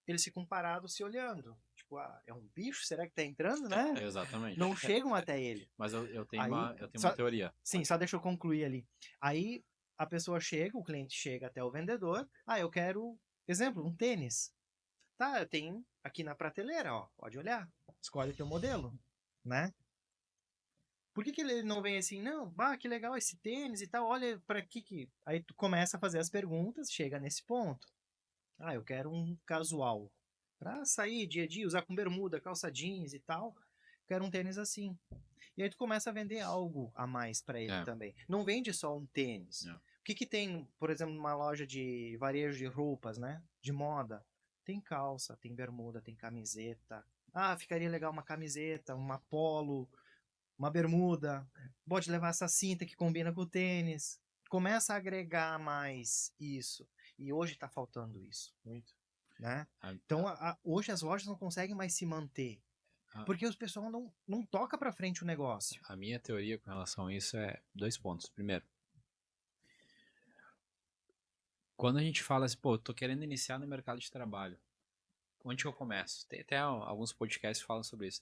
eles ficam parados se olhando. Tipo, é um bicho? Será que tá entrando, né? Exatamente. Não chegam até ele. Mas eu tenho, Aí, uma teoria. Sim, só deixa eu concluir ali. Aí a pessoa chega, o cliente chega até o vendedor. Ah, eu quero, exemplo, um tênis. Tá, eu tenho aqui na prateleira, ó. Pode olhar. Escolhe o teu modelo, né? Por que ele não vem assim, não, que legal esse tênis e tal, olha pra que. Aí tu começa a fazer as perguntas, chega nesse ponto. Ah, eu quero um casual. Pra sair dia a dia, usar com bermuda, calça jeans e tal. Quero um tênis assim. E aí tu começa a vender algo a mais para ele É, também. Não vende só um tênis. é. O que que tem, por exemplo, numa loja de varejo de roupas, né? De moda? Tem calça, tem bermuda, tem camiseta. Ah, ficaria legal uma camiseta, uma polo, uma bermuda. Pode levar essa cinta que combina com o tênis. Começa a agregar mais isso. E hoje tá faltando isso, Muito. né? A, Então, hoje as lojas não conseguem mais se manter. a, Porque os pessoal não toca para frente o negócio. a minha teoria com relação a isso é 2 pontos. Primeiro, quando a gente fala assim, pô, eu tô querendo iniciar no mercado de trabalho, onde que eu começo? Tem até alguns podcasts que falam sobre isso.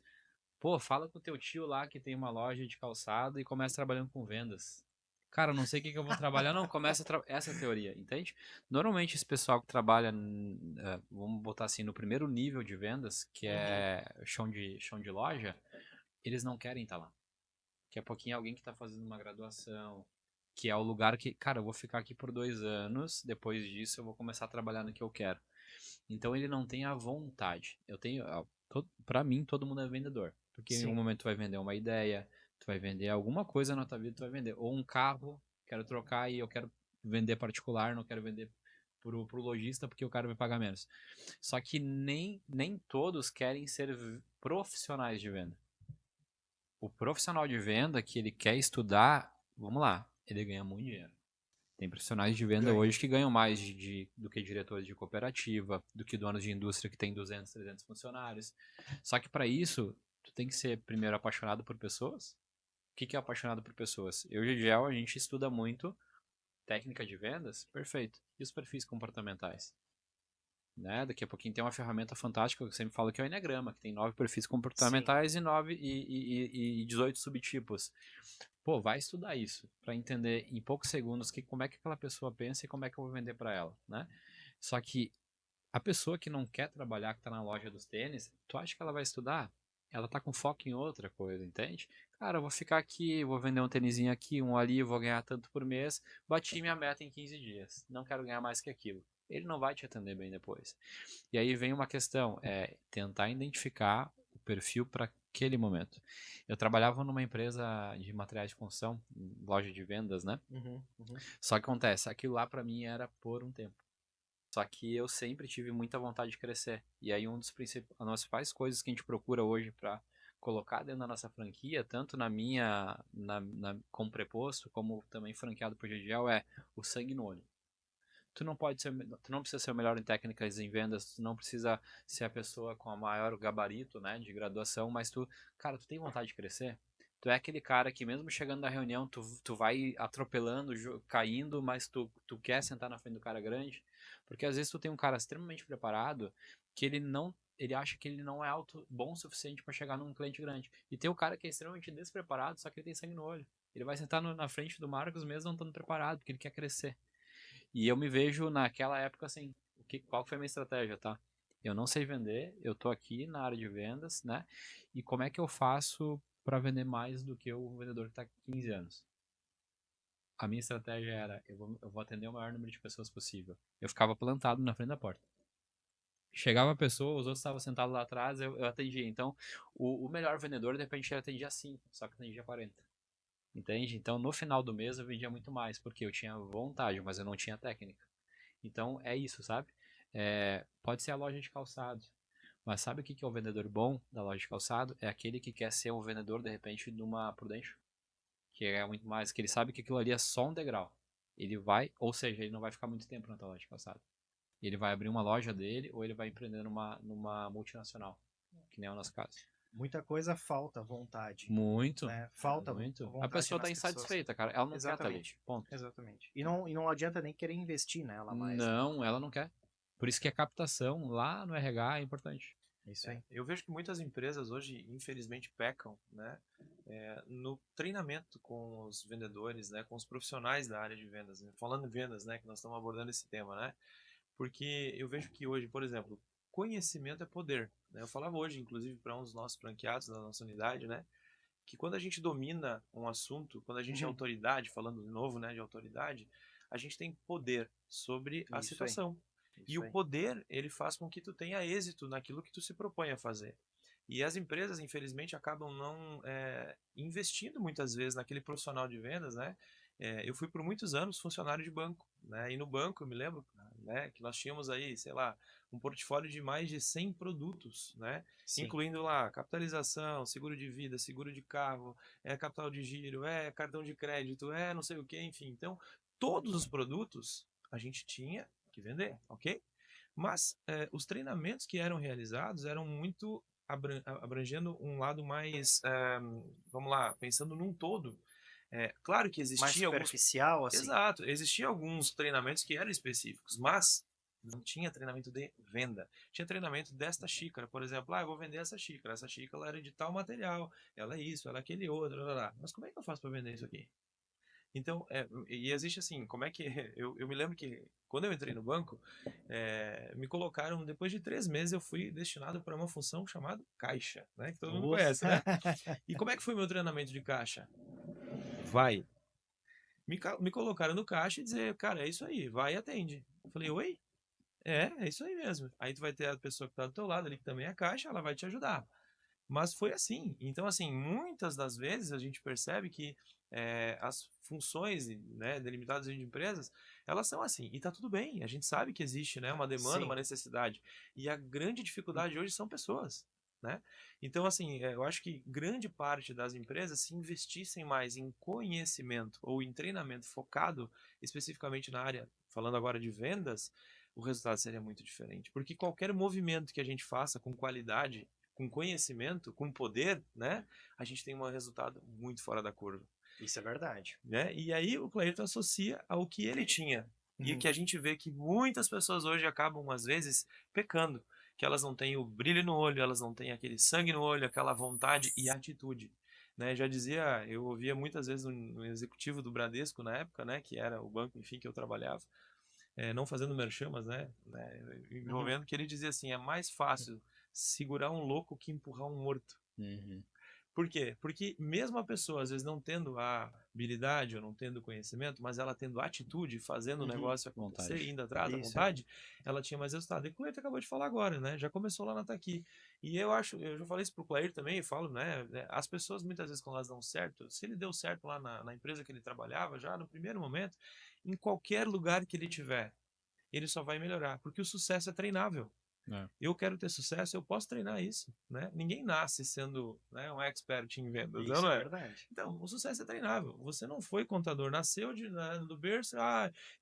Pô, fala com o teu tio lá que tem uma loja de calçado e começa trabalhando com vendas. Cara, eu não sei o que eu vou trabalhar. Não, começa essa é a teoria, entende? Normalmente esse pessoal que trabalha, vamos botar assim, no primeiro nível de vendas, que é chão de loja, eles não querem estar lá. Que é pouquinho alguém que está fazendo uma graduação, que é o lugar que, cara, eu vou ficar aqui por 2 anos, depois disso eu vou começar a trabalhar no que eu quero. Então ele não tem a vontade. Eu tenho, para mim, todo mundo é vendedor. Porque em um Sim. momento tu vai vender uma ideia, tu vai vender alguma coisa na tua vida, tu vai vender. Ou um carro, quero trocar e eu quero vender particular, não quero vender pro lojista porque o cara vai pagar menos. Só que nem todos querem ser profissionais de venda. O profissional de venda que ele quer estudar, vamos lá, ele ganha muito dinheiro. Tem profissionais de venda Ganha. hoje que ganham mais do que diretores de cooperativa, do que donos de indústria que tem 200, 300 funcionários. Só que para isso, tu tem que ser primeiro apaixonado por pessoas. O que é apaixonado por pessoas? Eu e o Gel, a gente estuda muito técnica de vendas, perfeito. E os perfis comportamentais? Né? Daqui a pouquinho tem uma ferramenta fantástica que eu sempre falo que é o Enneagrama, que tem 9 perfis Sim. comportamentais e 18 subtipos. Pô, vai estudar isso para entender em poucos segundos como é que aquela pessoa pensa e como é que eu vou vender para ela, né? Só que a pessoa que não quer trabalhar, que está na loja dos tênis, tu acha que ela vai estudar? Ela tá com foco em outra coisa, entende? Cara, eu vou ficar aqui, vou vender um tênisinho aqui, um ali, vou ganhar tanto por mês, bati minha meta em 15 dias, não quero ganhar mais que aquilo. Ele não vai te atender bem depois. E aí vem uma questão, é tentar identificar o perfil para aquele momento. Eu trabalhava numa empresa de materiais de construção, loja de vendas, né? Uhum, uhum. Só que acontece, aquilo lá para mim era por um tempo. Só que eu sempre tive muita vontade de crescer. E aí das principais coisas que a gente procura hoje para colocar dentro da nossa franquia, tanto na minha, como preposto, como também franqueado por GGL, é o sangue no olho. Tu não precisa ser o melhor em técnicas em vendas, tu não precisa ser a pessoa com a maior gabarito, né, de graduação, mas cara, tu tem vontade de crescer? Tu é aquele cara que mesmo chegando na reunião, tu vai atropelando, caindo, mas tu quer sentar na frente do cara grande? Porque às vezes tu tem um cara extremamente preparado que ele acha que ele não é bom o suficiente para chegar num cliente grande. E tem o cara que é extremamente despreparado, só que ele tem sangue no olho. Ele vai sentar na frente do Marcos mesmo não estando preparado, porque ele quer crescer. E eu me vejo naquela época assim, qual foi a minha estratégia, tá? Eu não sei vender, eu tô aqui na área de vendas, né? E como é que eu faço para vender mais do que o vendedor que está há 15 anos? A minha estratégia era, eu vou atender o maior número de pessoas possível. Eu ficava plantado na frente da porta. Chegava a pessoa, os outros estavam sentados lá atrás, eu atendia. Então, o melhor vendedor, de repente, ele atendia 5, só que atendia 40. Entende? Então, no final do mês, eu vendia muito mais, porque eu tinha vontade, mas eu não tinha técnica. Então é isso, sabe? Pode ser a loja de calçado, mas sabe o que é o vendedor bom da loja de calçado? É aquele que quer ser um vendedor, de repente, de uma Prudential, que é muito mais, que ele sabe que aquilo ali é só um degrau. Ele vai, ou seja, ele não vai ficar muito tempo na tua loja de calçado. Ele vai abrir uma loja dele ou ele vai empreender numa multinacional, que nem é o nosso caso. Muita coisa falta vontade, Muito, né? Falta muito. A vontade pessoa tá nas pessoas. insatisfeita, cara. Ela não quer estar ali. Exatamente. Ponto. Exatamente. E não adianta nem querer investir nela mais, né? Não, ela não quer. Por isso que a captação lá no RH é importante. Isso aí. Eu vejo que muitas empresas hoje, infelizmente, pecam, né, no treinamento com os vendedores, né, com os profissionais da área de vendas. Né? Falando em vendas, né, que nós estamos abordando esse tema, né? Porque eu vejo que hoje, por exemplo, conhecimento é poder. Né? Eu falava hoje, inclusive, para um dos nossos franqueados da nossa unidade, né, que quando a gente domina um assunto, quando a gente é Uhum. autoridade, falando de novo, né, de autoridade, a gente tem poder sobre a Isso aí. situação. E o poder, ele faz com que tu tenha êxito naquilo que tu se propõe a fazer. E as empresas, infelizmente, acabam não investindo muitas vezes naquele profissional de vendas, né? Eu fui por muitos anos funcionário de banco, né? E no banco, eu me lembro, né, que nós tínhamos aí, sei lá, um portfólio de mais de 100 produtos, né? Sim. Incluindo lá capitalização, seguro de vida, seguro de carro, capital de giro, cartão de crédito, não sei o que, enfim. Então, todos os produtos a gente tinha que vender, ok? Mas os treinamentos que eram realizados eram muito abrangendo um lado mais, vamos lá, pensando num todo. Claro que Mais existia superficial, assim. Exato, existia alguns treinamentos que eram específicos, mas não tinha treinamento de venda. Tinha treinamento desta xícara, por exemplo, eu vou vender essa xícara ela era de tal material, ela é isso, ela é aquele outro, blá, blá, blá. Mas como é que eu faço para vender isso aqui? Então, e existe assim, como é que. Eu me lembro que quando eu entrei no banco, me colocaram, depois de 3 meses, eu fui destinado para uma função chamada caixa, né? Que todo mundo conhece, né? E como é que foi meu treinamento de caixa? Vai. Me colocaram no caixa e dizer, cara, é isso aí, vai e atende. Eu falei, oi? É isso aí mesmo. Aí tu vai ter a pessoa que está do teu lado ali, que também é caixa, ela vai te ajudar. Mas foi assim. Então, assim, muitas das vezes a gente percebe que as funções, né, delimitadas de empresas, elas são assim. E tá tudo bem. A gente sabe que existe, né, uma demanda, Sim. uma necessidade. E a grande dificuldade hoje são pessoas, né? Então, assim, eu acho que grande parte das empresas, se investissem mais em conhecimento ou em treinamento focado especificamente na área, falando agora de vendas, o resultado seria muito diferente. Porque qualquer movimento que a gente faça com qualidade, com conhecimento, com poder, né, a gente tem um resultado muito fora da curva. Isso é verdade. Né? E aí o Cleiton associa ao que ele tinha. E que a gente vê que muitas pessoas hoje acabam, às vezes, pecando. Que elas não têm o brilho no olho, elas não têm aquele sangue no olho, aquela vontade e atitude. Né? Já dizia, eu ouvia muitas vezes no executivo do Bradesco na época, né, que era o banco, enfim, que eu trabalhava, não fazendo merchan, mas envolvendo, que ele dizia assim, é mais fácil segurar um louco que empurrar um morto. Por quê? Porque mesmo a pessoa, às vezes, não tendo a habilidade ou não tendo conhecimento, mas ela tendo atitude, fazendo o negócio acontecer, Vontade. indo atrás da Isso, vontade, ela tinha mais resultado. E o Cleiton acabou de falar agora, né? Já começou lá na Taqui. E eu já falei isso pro Cleiton também, e falo, né? As pessoas, muitas vezes, quando elas dão certo, se ele deu certo lá na empresa que ele trabalhava, já no primeiro momento, em qualquer lugar que ele tiver, ele só vai melhorar, porque o sucesso é treinável. Eu quero ter sucesso, eu posso treinar isso, né? Ninguém nasce sendo, né, um expert em vendas, isso não é é? verdade. Então, o sucesso é treinável. Você não foi contador, nasceu do berço,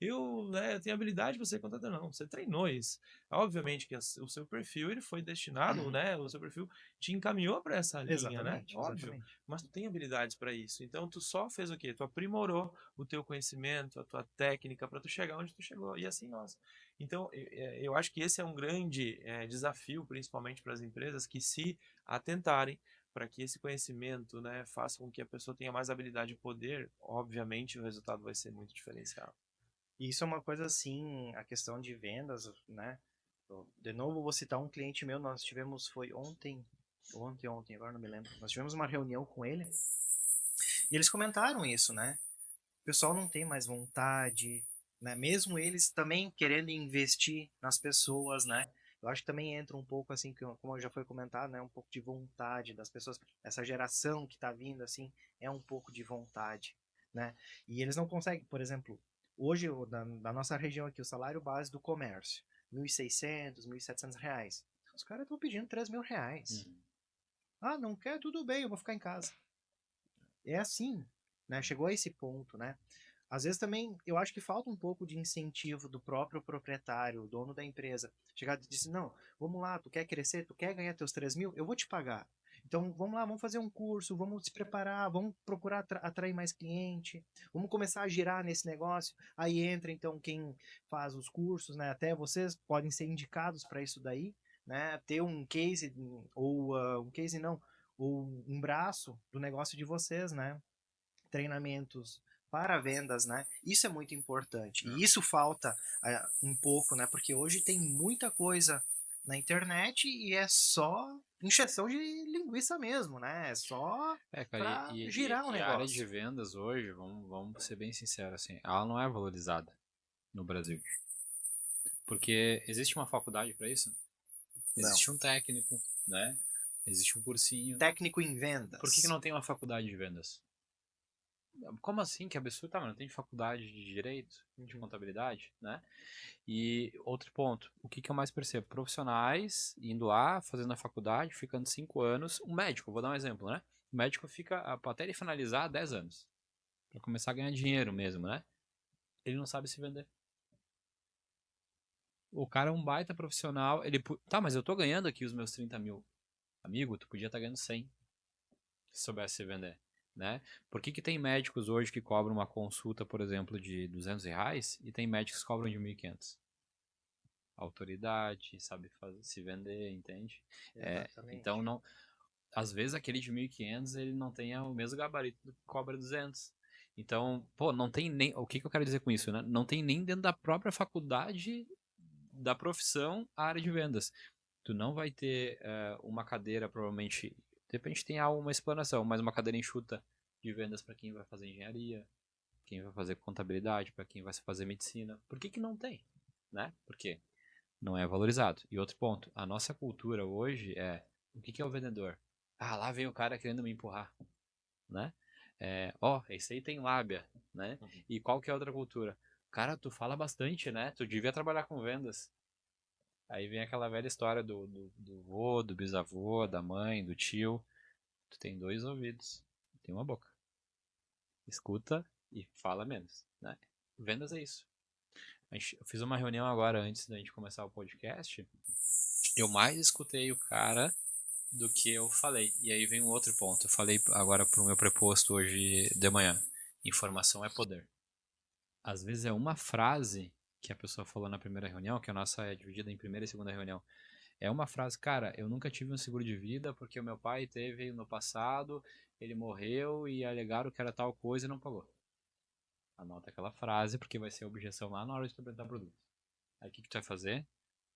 eu tenho habilidade para ser contador. Não, você treinou isso. Obviamente que o seu perfil ele foi destinado, né? O seu perfil te encaminhou para essa linha, né? Exatamente, Óbvio. exatamente. Mas tu tem habilidades para isso. Então, tu só fez o quê? Tu aprimorou o teu conhecimento, a tua técnica para tu chegar onde tu chegou. E assim nós. Então, eu acho que esse é um grande desafio, principalmente para as empresas, que se atentarem para que esse conhecimento, né, faça com que a pessoa tenha mais habilidade e poder, obviamente o resultado vai ser muito diferenciado. E isso é uma coisa assim, a questão de vendas, né? De novo, vou citar um cliente meu, nós tivemos, foi ontem, agora não me lembro. Nós tivemos uma reunião com ele e eles comentaram isso, né? O pessoal não tem mais vontade, né? Mesmo eles também querendo investir nas pessoas, né? Eu acho que também entra um pouco assim, como já foi comentado, né? Um pouco de vontade das pessoas. Essa geração que está vindo assim é um pouco de vontade, né? E eles não conseguem, por exemplo, hoje da nossa região aqui, o salário base do comércio, R$ 1.600, R$ 1.700. Os caras estão pedindo R$ 3.000. Ah, não quer? Tudo bem, eu vou ficar em casa. É assim, né? Chegou a esse ponto, né? Às vezes também eu acho que falta um pouco de incentivo do próprio proprietário, o dono da empresa. Chegar e dizer, não, vamos lá, tu quer crescer, tu quer ganhar teus 3.000, eu vou te pagar. Então vamos lá, vamos fazer um curso, vamos se preparar, vamos procurar atrair mais cliente, vamos começar a girar nesse negócio. Aí entra então quem faz os cursos, né? Até vocês podem ser indicados para isso daí, né? Ter um case ou um case não, ou um braço do negócio de vocês, né? Treinamentos para vendas, né? Isso é muito importante. E isso falta um pouco, né? Porque hoje tem muita coisa na internet e é só encheção de linguiça mesmo, né? É só Cara, para girar o e a área de negócio. vendas hoje, vamos ser bem sinceros, assim, ela não é valorizada no Brasil. Porque existe uma faculdade para isso? Não. Existe um técnico, né? Existe um cursinho. Técnico em vendas. Por que não tem uma faculdade de vendas? Como assim? Que absurdo. Tá, mas não tem faculdade de direito, de contabilidade, né? E outro ponto, o que eu mais percebo? Profissionais indo lá, fazendo a faculdade, ficando 5 anos. Um médico, vou dar um exemplo, né? O médico fica, até ele finalizar, 10 anos. Pra começar a ganhar dinheiro mesmo, né? Ele não sabe se vender. O cara é um baita profissional. Tá, mas eu tô ganhando aqui os meus 30 mil. Amigo, tu podia estar ganhando 100 se soubesse se vender, né? Por que tem médicos hoje que cobram uma consulta, por exemplo, de R$ 200 e tem médicos que cobram de 1.500? Autoridade, sabe se vender, entende? Então, não, às vezes aquele de 1.500 ele não tem o mesmo gabarito do que cobra 200. Então, pô, não tem nem... O que eu quero dizer com isso, né? Não tem nem dentro da própria faculdade da profissão a área de vendas. Tu não vai ter uma cadeira, provavelmente... De repente tem uma explanação, mas uma cadeira enxuta de vendas para quem vai fazer engenharia, quem vai fazer contabilidade, para quem vai fazer medicina. Por que não tem? Né? Por quê? Não é valorizado. E outro ponto, a nossa cultura hoje é... O que é o vendedor? Ah, lá vem o cara querendo me empurrar, né? Esse aí tem lábia, né? E qual que é a outra cultura? Cara, tu fala bastante, né? Tu devia trabalhar com vendas. Aí vem aquela velha história do vô, do bisavô, da mãe, do tio. Tu tem 2 ouvidos, tem uma boca. Escuta e fala menos, né? Vendas é isso. Eu fiz uma reunião agora antes da gente começar o podcast. Eu mais escutei o cara do que eu falei. E aí vem um outro ponto. Eu falei agora pro meu preposto hoje de manhã. Informação é poder. Às vezes é uma frase que a pessoa falou na primeira reunião, que a nossa é dividida em primeira e segunda reunião. É uma frase, cara, eu nunca tive um seguro de vida porque o meu pai teve no passado, ele morreu e alegaram que era tal coisa e não pagou. Anota aquela frase porque vai ser objeção lá na hora de tu apresentar produto. Aí o que tu vai fazer?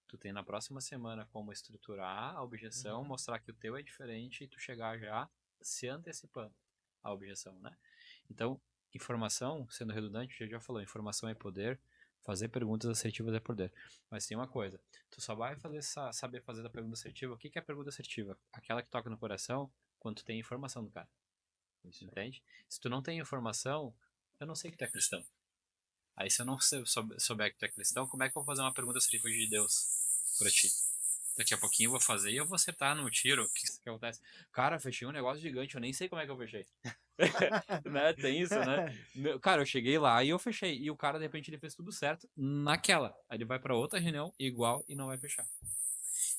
Tu tem na próxima semana como estruturar a objeção, mostrar que o teu é diferente e tu chegar já se antecipando a objeção, né? Então, informação, sendo redundante, já falou, informação é poder, fazer perguntas assertivas é poder. Mas tem uma coisa, tu só vai saber fazer a pergunta assertiva. O que é a pergunta assertiva? Aquela que toca no coração quando tu tem informação do cara. Isso, entende? Se tu não tem informação, eu não sei que tu é cristão. Aí se eu não souber que tu é cristão, como é que eu vou fazer uma pergunta assertiva de Deus pra ti? Daqui a pouquinho eu vou fazer e eu vou acertar no tiro. O que acontece? Cara, fechei um negócio gigante, eu nem sei como é que eu fechei. Né? Tem isso, né? Cara, eu cheguei lá e eu fechei. E o cara, de repente, ele fez tudo certo naquela. Aí ele vai pra outra reunião igual e não vai fechar.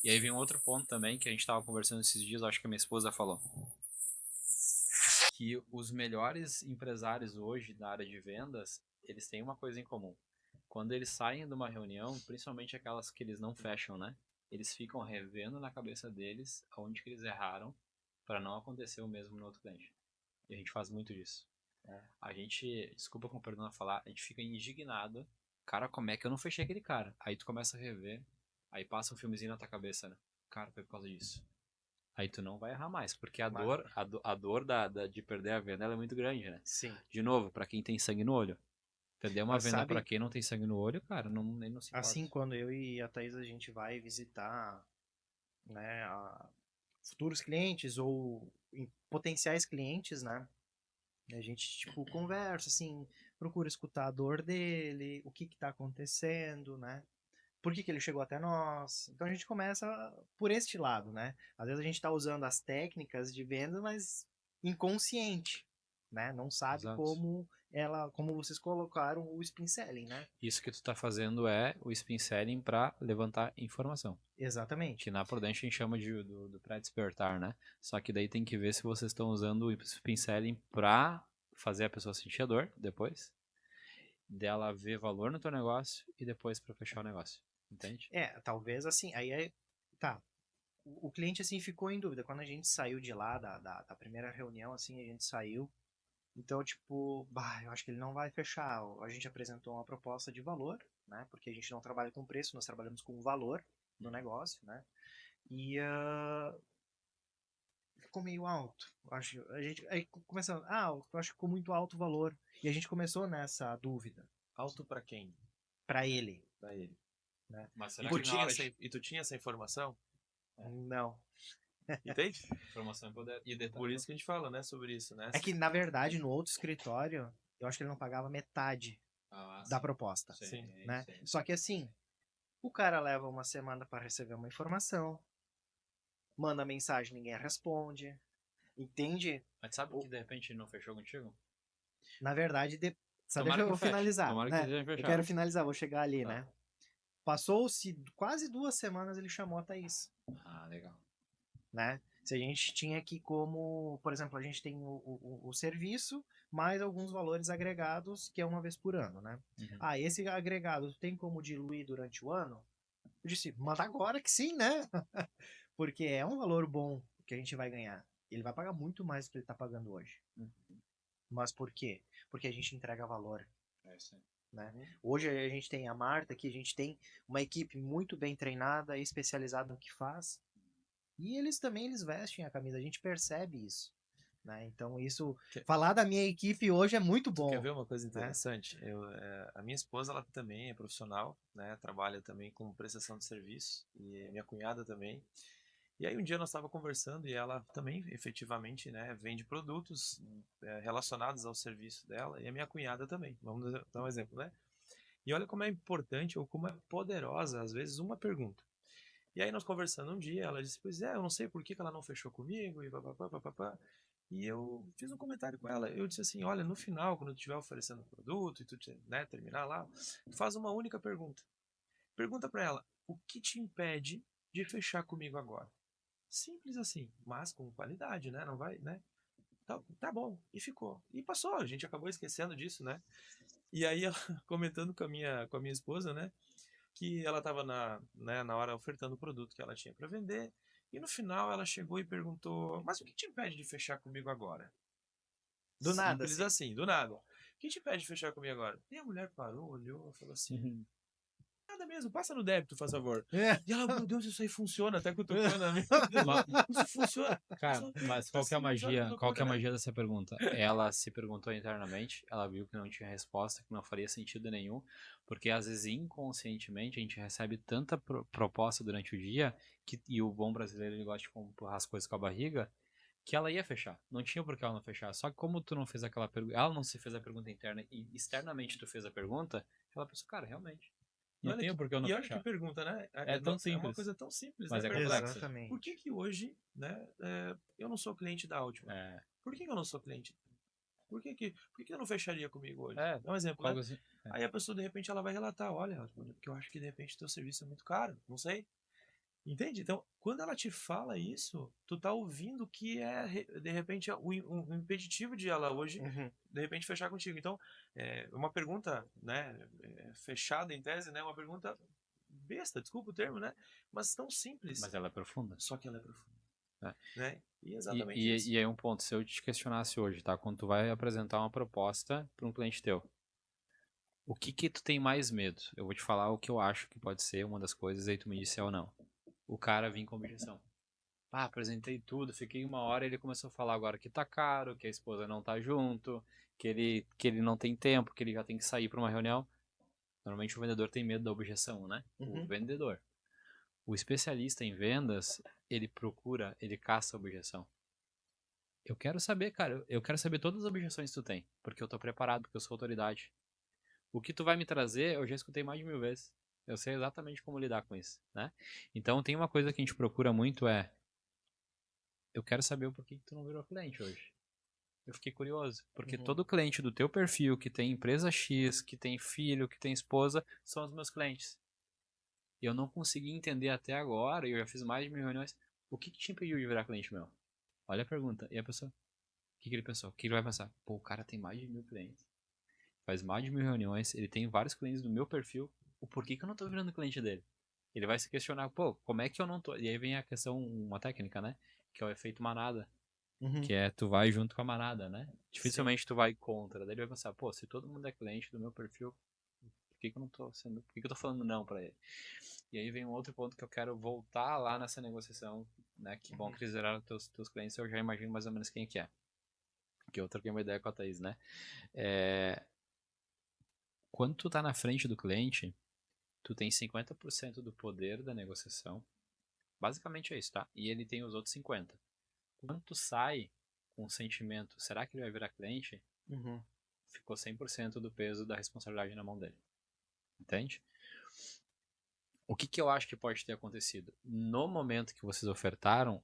E aí vem um outro ponto também que a gente tava conversando esses dias, acho que a minha esposa falou. Que os melhores empresários hoje da área de vendas, eles têm uma coisa em comum. Quando eles saem de uma reunião, principalmente aquelas que eles não fecham, né? Eles ficam revendo na cabeça deles aonde que eles erraram para não acontecer o mesmo no outro cliente. E a gente faz muito disso. A gente, desculpa com perdão a falar, a gente fica indignado. Cara, como é que eu não fechei aquele cara? Aí tu começa a rever, aí passa um filmezinho na tua cabeça, né? Cara, foi por causa disso. Aí tu não vai errar mais, porque a dor de perder a venda ela é muito grande, né? Sim. De novo, para quem tem sangue no olho. Perder uma Mas venda sabe, para quem não tem sangue no olho, cara, nem não se importa. assim, quando eu e a Thaís a gente vai visitar, né, futuros clientes ou potenciais clientes, né? A gente, tipo, conversa, assim, procura escutar a dor dele, o que tá acontecendo, né? Por que ele chegou até nós? Então a gente começa por este lado, né? Às vezes a gente tá usando as técnicas de venda, mas inconsciente, né? Não sabe Exato. como vocês colocaram o spin selling, né? Isso que tu tá fazendo é o spin selling para levantar informação. Exatamente. Que na Prudente a gente chama do pré-despertar, né? Só que daí tem que ver se vocês estão usando o spin selling para fazer a pessoa sentir a dor depois, dela ver valor no teu negócio e depois para fechar o negócio. Entende? Talvez assim, tá. O cliente assim ficou em dúvida. Quando a gente saiu de lá, da primeira reunião, assim, a gente saiu. Então, tipo, eu acho que ele não vai fechar. A gente apresentou uma proposta de valor, né? Porque a gente não trabalha com preço, nós trabalhamos com valor no negócio, né? E ficou meio alto. Acho, a gente aí começando, eu acho que ficou muito alto o valor. E a gente começou nessa dúvida. Alto pra quem? Para ele. Pra ele. Mas E será tu, que na tinha hora essa, de... e tu tinha essa informação? Não. Entende? Informação é poder. E Por detalhe, isso que a gente fala, né, sobre isso, né? É que, na verdade, no outro escritório, eu acho que ele não pagava metade da sim. proposta, Sim, Sim. né? sim. Só que assim, o cara leva uma semana para receber uma informação, manda mensagem, ninguém responde, entende? Mas sabe que de repente não fechou contigo? Na verdade, só deixa Tomara que eu feche. finalizar, Tomara que né? tenha Eu fechado. quero finalizar, vou chegar ali, Tá. né? Passou-se quase 2 semanas, ele chamou a Thaís, Ah, legal. né? Se a gente tinha aqui como, por exemplo, a gente tem o serviço, mais alguns valores agregados, que é uma vez por ano, né? Uhum. Ah, esse agregado tem como diluir durante o ano? Eu disse, manda agora que sim, né? Porque é um valor bom que a gente vai ganhar. Ele vai pagar muito mais do que ele está pagando hoje. Uhum. Mas por quê? Porque a gente entrega valor. É isso aí. Né? Hoje a gente tem a Marta, que a gente tem uma equipe muito bem treinada, especializada no que faz. E eles vestem a camisa, a gente percebe isso. Né? Então, isso. Falar da minha equipe hoje é muito bom. Quer ver uma coisa né? interessante? A minha esposa, ela também é profissional, né? Trabalha também com prestação de serviço, e minha cunhada também. E aí um dia nós estávamos conversando e ela também, efetivamente, né, vende produtos relacionados ao serviço dela, e a minha cunhada também. Vamos dar um exemplo, né? E olha como é importante ou como é poderosa, às vezes, uma pergunta. E aí nós conversando um dia, ela disse, pois é, eu não sei por que ela não fechou comigo, e papapá, papapá. E eu fiz um comentário com ela, eu disse assim, olha, no final, quando tu estiver oferecendo o produto e tu, né, terminar lá, faz uma única pergunta. Pergunta para ela, o que te impede de fechar comigo agora? Simples assim, mas com qualidade, né? Não vai, né? Tá bom, e ficou. E passou, a gente acabou esquecendo disso, né? E aí ela comentando com a minha esposa, né? Que ela estava na hora ofertando o produto que ela tinha para vender. E no final ela chegou e perguntou: mas o que te impede de fechar comigo agora? Do nada, Simples assim, do nada. O que te impede de fechar comigo agora? E a mulher parou, olhou e falou assim: Uhum. nada mesmo, passa no débito, faz favor. É. E ela, meu Deus, isso aí funciona, até cutucando a minha. Isso funciona. Cara, mas Tá qual que é a simples, olha que magia? Qual que é loucura, a né? magia dessa pergunta? Ela se perguntou internamente, ela viu que não tinha resposta, que não faria sentido nenhum, porque às vezes inconscientemente a gente recebe tanta proposta durante o dia, e o bom brasileiro ele gosta de empurrar as coisas com a barriga, que ela ia fechar. Não tinha por que ela não fechar. Só que como tu não fez aquela pergunta, ela não se fez a pergunta interna e externamente tu fez a pergunta, ela pensou, cara, realmente, E não olha tem que, por que eu não e olha que fechar. pergunta, né? É tão É uma simples, coisa tão simples, né? mas é Perguntar, complexa. por Exatamente. que hoje, né, eu não sou cliente da Ultima? É, Por que eu não sou cliente? Por que eu não fecharia comigo hoje? é, Dá um exemplo, qual né? que é? Aí a pessoa, de repente, ela vai relatar, olha, porque eu acho que, de repente, teu serviço é muito caro, não sei. Entende? Então, quando ela te fala isso, tu tá ouvindo que de repente, o impeditivo de ela hoje, Uhum. de repente, fechar contigo. Então, uma pergunta, né, fechada em tese, né, uma pergunta besta, desculpa o termo, né, mas tão simples, Mas ela é profunda. só que ela é profunda, É. né? E é E, exatamente e, isso. e aí um ponto, se eu te questionasse hoje, tá? Quando tu vai apresentar uma proposta para um cliente teu, o que que tu tem mais medo? Eu vou te falar o que eu acho que pode ser uma das coisas, aí tu me disse é ou não. O cara vir com objeção. Ah, apresentei tudo, fiquei 1 hora e ele começou a falar agora que tá caro, que a esposa não tá junto, que ele não tem tempo, que ele já tem que sair para uma reunião. Normalmente o vendedor tem medo da objeção, né? O Uhum. vendedor. O especialista em vendas, ele procura, ele caça a objeção. Eu quero saber, cara, eu quero saber todas as objeções que tu tem, porque eu tô preparado, porque eu sou autoridade. O que tu vai me trazer, eu já escutei mais de 1000 vezes. Eu sei exatamente como lidar com isso, né? Então tem uma coisa que a gente procura muito eu quero saber o porquê que tu não virou cliente hoje. Eu fiquei curioso, porque Uhum. todo cliente do teu perfil, que tem empresa X, que tem filho, que tem esposa, são os meus clientes. E eu não consegui entender até agora, e eu já fiz mais de 1000 reuniões, o que te impediu de virar cliente meu? Olha a pergunta. E a pessoa, o que ele pensou? O que ele vai pensar? Pô, o cara tem mais de 1000 clientes, faz mais de 1000 reuniões, ele tem vários clientes do meu perfil, o porquê que eu não tô virando cliente dele? Ele vai se questionar, pô, como é que eu não tô? E aí vem a questão, uma técnica, né? Que é o efeito manada. Uhum. Que é tu vai junto com a manada, né? Dificilmente Sim. tu vai contra. Daí ele vai pensar, pô, se todo mundo é cliente do meu perfil, por que eu não tô sendo. Por que eu tô falando não pra ele? E aí vem um outro ponto que eu quero voltar lá nessa negociação, né? Que bom que eles viraram teus clientes, eu já imagino mais ou menos quem que é. Que eu troquei uma ideia com a Thaís, né? Quando tu tá na frente do cliente, tu tem 50% do poder da negociação. Basicamente é isso, tá? E ele tem os outros 50%. Quando tu sai com o sentimento, será que ele vai virar cliente? Ficou 100% do peso da responsabilidade na mão dele. Entende? O que eu acho que pode ter acontecido? No momento que vocês ofertaram,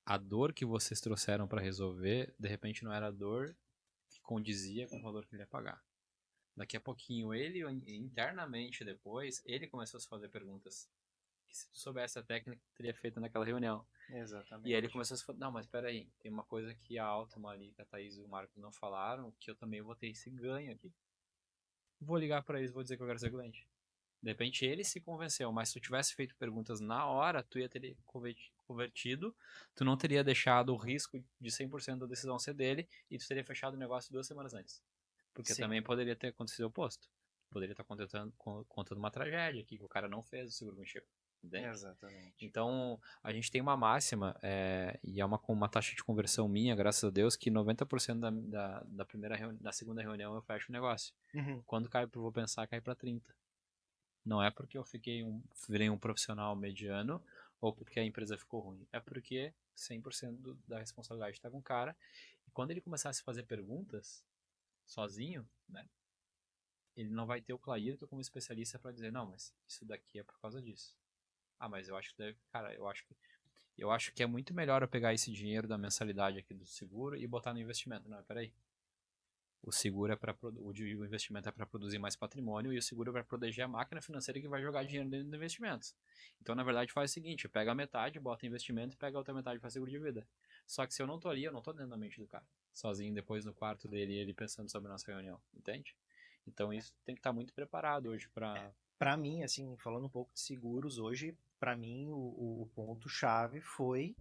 a dor que vocês trouxeram para resolver, de repente não era a dor que condizia com o valor que ele ia pagar. Daqui a pouquinho, ele internamente depois, ele começou a se fazer perguntas que se tu soubesse a técnica, teria feito naquela reunião. Exatamente. E aí ele começou a se falar, não, mas peraí, tem uma coisa que a Altma ali, que a Thaís e o Marcos não falaram, que eu também vou ter esse ganho aqui. Vou ligar para eles e vou dizer que eu quero ser cliente. De repente ele se convenceu, mas se tu tivesse feito perguntas na hora, tu ia ter convertido, tu não teria deixado o risco de 100% da decisão ser dele e tu teria fechado o negócio 2 semanas antes. Porque Sim. também poderia ter acontecido o oposto. Poderia estar contando uma tragédia aqui, que o cara não fez o seguro contigo. Entende? Exatamente. Então, a gente tem uma máxima, e é uma taxa de conversão minha, graças a Deus, que 90% da segunda reunião eu fecho o negócio. Quando cai pro vou pensar, cai para 30%. Não é porque eu virei um profissional mediano ou porque a empresa ficou ruim. É porque 100% da responsabilidade está com o cara. E quando ele começar a se fazer perguntas sozinho, né? Ele não vai ter o Clairton como especialista para dizer, não, mas isso daqui é por causa disso. Ah, mas eu acho que deve, cara, eu acho que é muito melhor eu pegar esse dinheiro da mensalidade aqui do seguro e botar no investimento. Não, peraí. O seguro é para o investimento é para produzir mais patrimônio e o seguro é para proteger a máquina financeira que vai jogar dinheiro dentro do investimento. Então, na verdade, faz o seguinte, pega a metade, bota investimento e pega a outra metade para seguro de vida. Só que se eu não tô ali, eu não tô dentro da mente do cara. Sozinho depois no quarto dele, ele pensando sobre a nossa reunião, entende? Então, isso tem que estar muito preparado hoje para... Para mim, assim, falando um pouco de seguros hoje, para mim o ponto-chave foi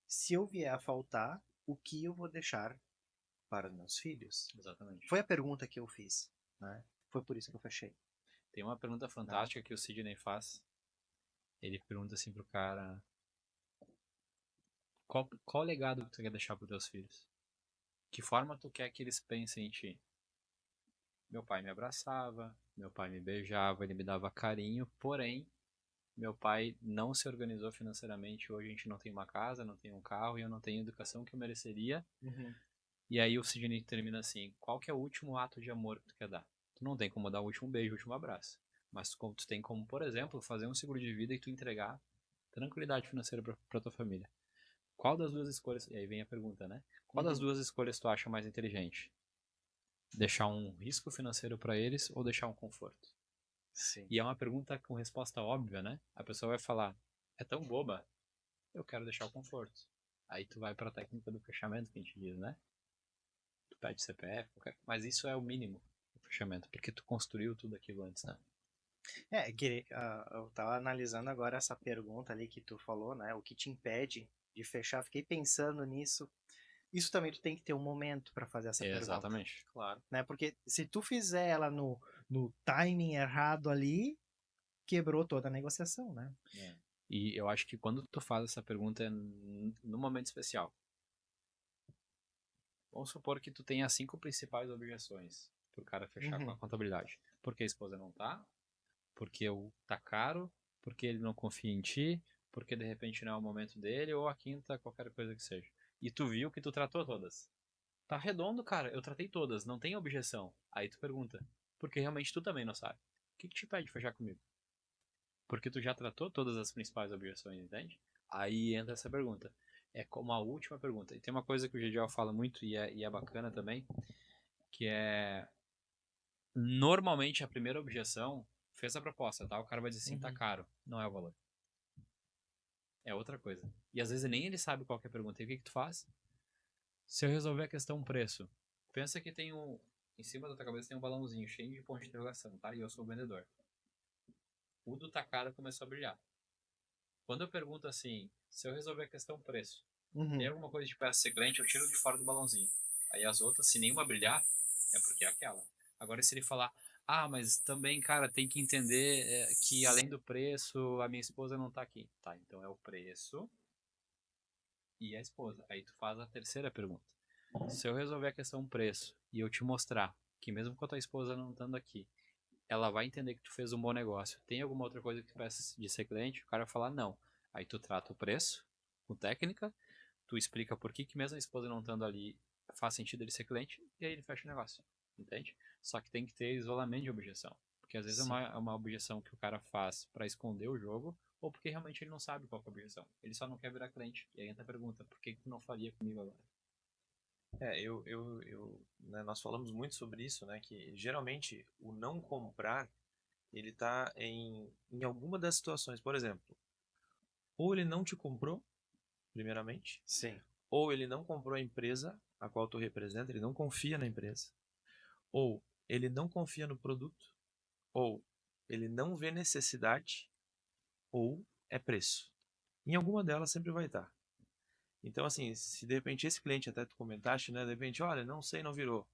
se eu vier a faltar, o que eu vou deixar para os meus filhos? Exatamente. Foi a pergunta que eu fiz, né? Foi por isso que eu fechei. Tem uma pergunta fantástica que o Sidney faz. Ele pergunta assim pro cara: qual legado que tu quer deixar pros teus filhos? Que forma tu quer que eles pensem em ti? Meu pai me abraçava, meu pai me beijava, ele me dava carinho, porém, meu pai não se organizou financeiramente. Hoje a gente não tem uma casa, não tem um carro e eu não tenho a educação que eu mereceria. E aí o Sidney termina assim: qual que é o último ato de amor que tu quer dar? Tu não tem como dar o último beijo, o último abraço. Mas tu tem como, por exemplo, fazer um seguro de vida e tu entregar tranquilidade financeira para tua família. Qual das duas escolhas, e aí vem a pergunta, né? Qual das duas escolhas tu acha mais inteligente? Deixar um risco financeiro para eles ou deixar um conforto? Sim. E é uma pergunta com resposta óbvia, né? A pessoa vai falar: é tão boba, eu quero deixar o conforto. Aí tu vai para a técnica do fechamento que a gente diz, né? Tu pede CPF, mas isso é o mínimo do fechamento, porque tu construiu tudo aquilo antes, né? Eu tava analisando agora essa pergunta ali que tu falou, né? O que te impede de fechar? Fiquei pensando nisso. Isso também tu tem que ter um momento para fazer essa pergunta, Exatamente. Claro. né? Porque se tu fizer ela no timing errado ali, quebrou toda a negociação, né? E eu acho que quando tu faz essa pergunta é no momento especial. Vamos supor que tu tenha 5 principais objeções pro cara fechar com a contabilidade. Porque a esposa não tá, porque tá caro, porque ele não confia em ti, porque de repente não é o momento dele, ou a quinta, qualquer coisa que seja. E tu viu que tu tratou todas. Tá redondo, cara, eu tratei todas, não tem objeção. Aí tu pergunta, porque realmente tu também não sabe. O que te pede fechar comigo? Porque tu já tratou todas as principais objeções, entende? Aí entra essa pergunta. É como a última pergunta. E tem uma coisa que o GDL fala muito e é bacana também, que é normalmente a primeira objeção fez a proposta, tá? O cara vai dizer assim, tá caro, não é o valor. É outra coisa. E às vezes nem ele sabe qual que é a pergunta. E o que que tu faz? Se eu resolver a questão preço, pensa que tem em cima da tua cabeça tem um balãozinho cheio de ponto de interrogação, tá? E eu sou o vendedor. O do tá caro começou a brilhar. Quando eu pergunto assim, se eu resolver a questão preço, tem alguma coisa de peça ser cliente, eu tiro de fora do balãozinho. Aí as outras, se nenhuma brilhar, é porque é aquela. Agora se ele falar, ah, mas também, cara, tem que entender que além do preço, a minha esposa não tá aqui. Tá, então é o preço e a esposa. Aí tu faz a terceira pergunta. Se eu resolver a questão preço e eu te mostrar que mesmo com a tua esposa não estando aqui, ela vai entender que tu fez um bom negócio. Tem alguma outra coisa que tu peça de ser cliente? O cara vai falar não. Aí tu trata o preço com técnica, tu explica por que que mesmo a esposa não estando ali faz sentido ele ser cliente, e aí ele fecha o negócio, entende? Só que tem que ter isolamento de objeção, porque às vezes Sim. é uma objeção que o cara faz para esconder o jogo, ou porque realmente ele não sabe qual que é a objeção. Ele só não quer virar cliente. E aí entra a pergunta, por que que tu não faria comigo agora? Né, nós falamos muito sobre isso, né? Que geralmente o não comprar, ele tá em alguma das situações. Por exemplo, ou ele não te comprou, primeiramente, Sim. ou ele não comprou a empresa a qual tu representa, ele não confia na empresa, ou ele não confia no produto, ou ele não vê necessidade, ou é preço. Em alguma delas sempre vai estar. Então, assim, se de repente esse cliente, até tu comentaste, né? De repente, olha, não sei, não virou.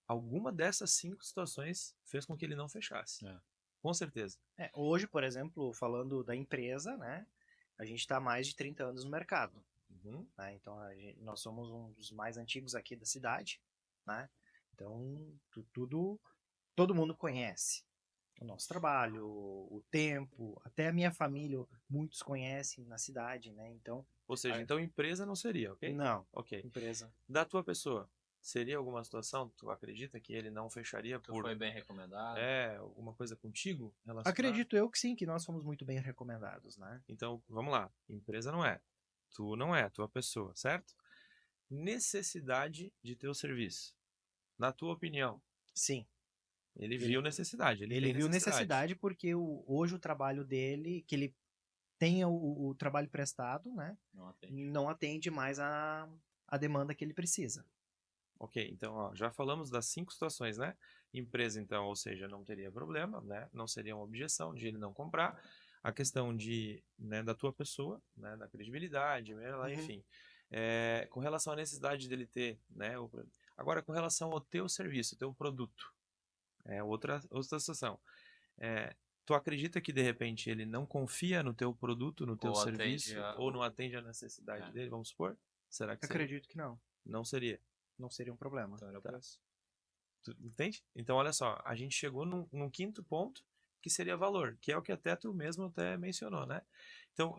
Alguma dessas 5 situações fez com que ele não fechasse. É. Com certeza. Hoje, por exemplo, falando da empresa, né? A gente está há mais de 30 anos no mercado. Uhum. Né? Então, nós somos um dos mais antigos aqui da cidade. Né? Então, todo mundo conhece o nosso trabalho, o tempo, até a minha família, muitos conhecem na cidade, né? Então, Ou seja, então empresa não seria, ok? não, Ok. empresa. Da tua pessoa, seria alguma situação, tu acredita que ele não fecharia Tu por foi bem recomendado? alguma coisa contigo relacionada? Acredito eu que sim, que nós fomos muito bem recomendados, né? Então, vamos lá. Empresa não é. Tu não é, tua pessoa, certo? Necessidade de teu serviço. Na tua opinião, Sim. ele viu necessidade, ele Ele tem viu necessidade. necessidade porque hoje o trabalho dele, que ele tenha o trabalho prestado, né? Não atende. Não atende mais a demanda que ele precisa. Ok, então ó, já falamos das 5 situações, né? Empresa, então, ou seja, não teria problema, né? Não seria uma objeção de ele não comprar. A questão né, da tua pessoa, né, da credibilidade, né, lá, enfim. Com relação à necessidade dele ter, né? Agora, com relação ao teu serviço, teu produto, é outra situação. Tu acredita que de repente ele não confia no teu produto, no teu Ou atende serviço, ou não atende a necessidade dele, vamos supor? Será que seria? Acredito que não. Não seria. Não seria um problema. Então era o Tá. preço. Tu entende? Então, olha só, a gente chegou num quinto ponto, que seria valor, que é o que até tu mesmo até mencionou, né? Então,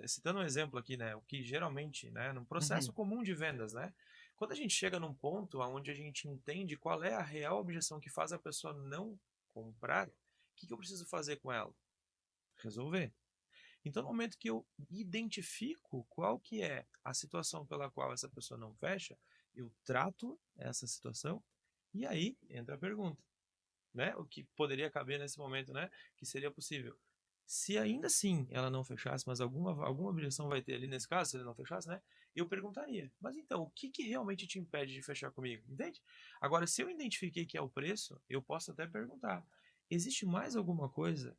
citando um exemplo aqui, né, o que geralmente, né, num processo comum de vendas, né, quando a gente chega num ponto onde a gente entende qual é a real objeção que faz a pessoa não comprar, o que eu preciso fazer com ela? Resolver. Então, no momento que eu identifico qual que é a situação pela qual essa pessoa não fecha, eu trato essa situação e aí entra a pergunta, né? O que poderia caber nesse momento, né? Que seria possível. Se ainda assim ela não fechasse, mas alguma objeção vai ter ali nesse caso, se ele não fechasse, né? Eu perguntaria, mas então, o que realmente te impede de fechar comigo? Entende? Agora, se eu identifiquei que é o preço, eu posso até perguntar, existe mais alguma coisa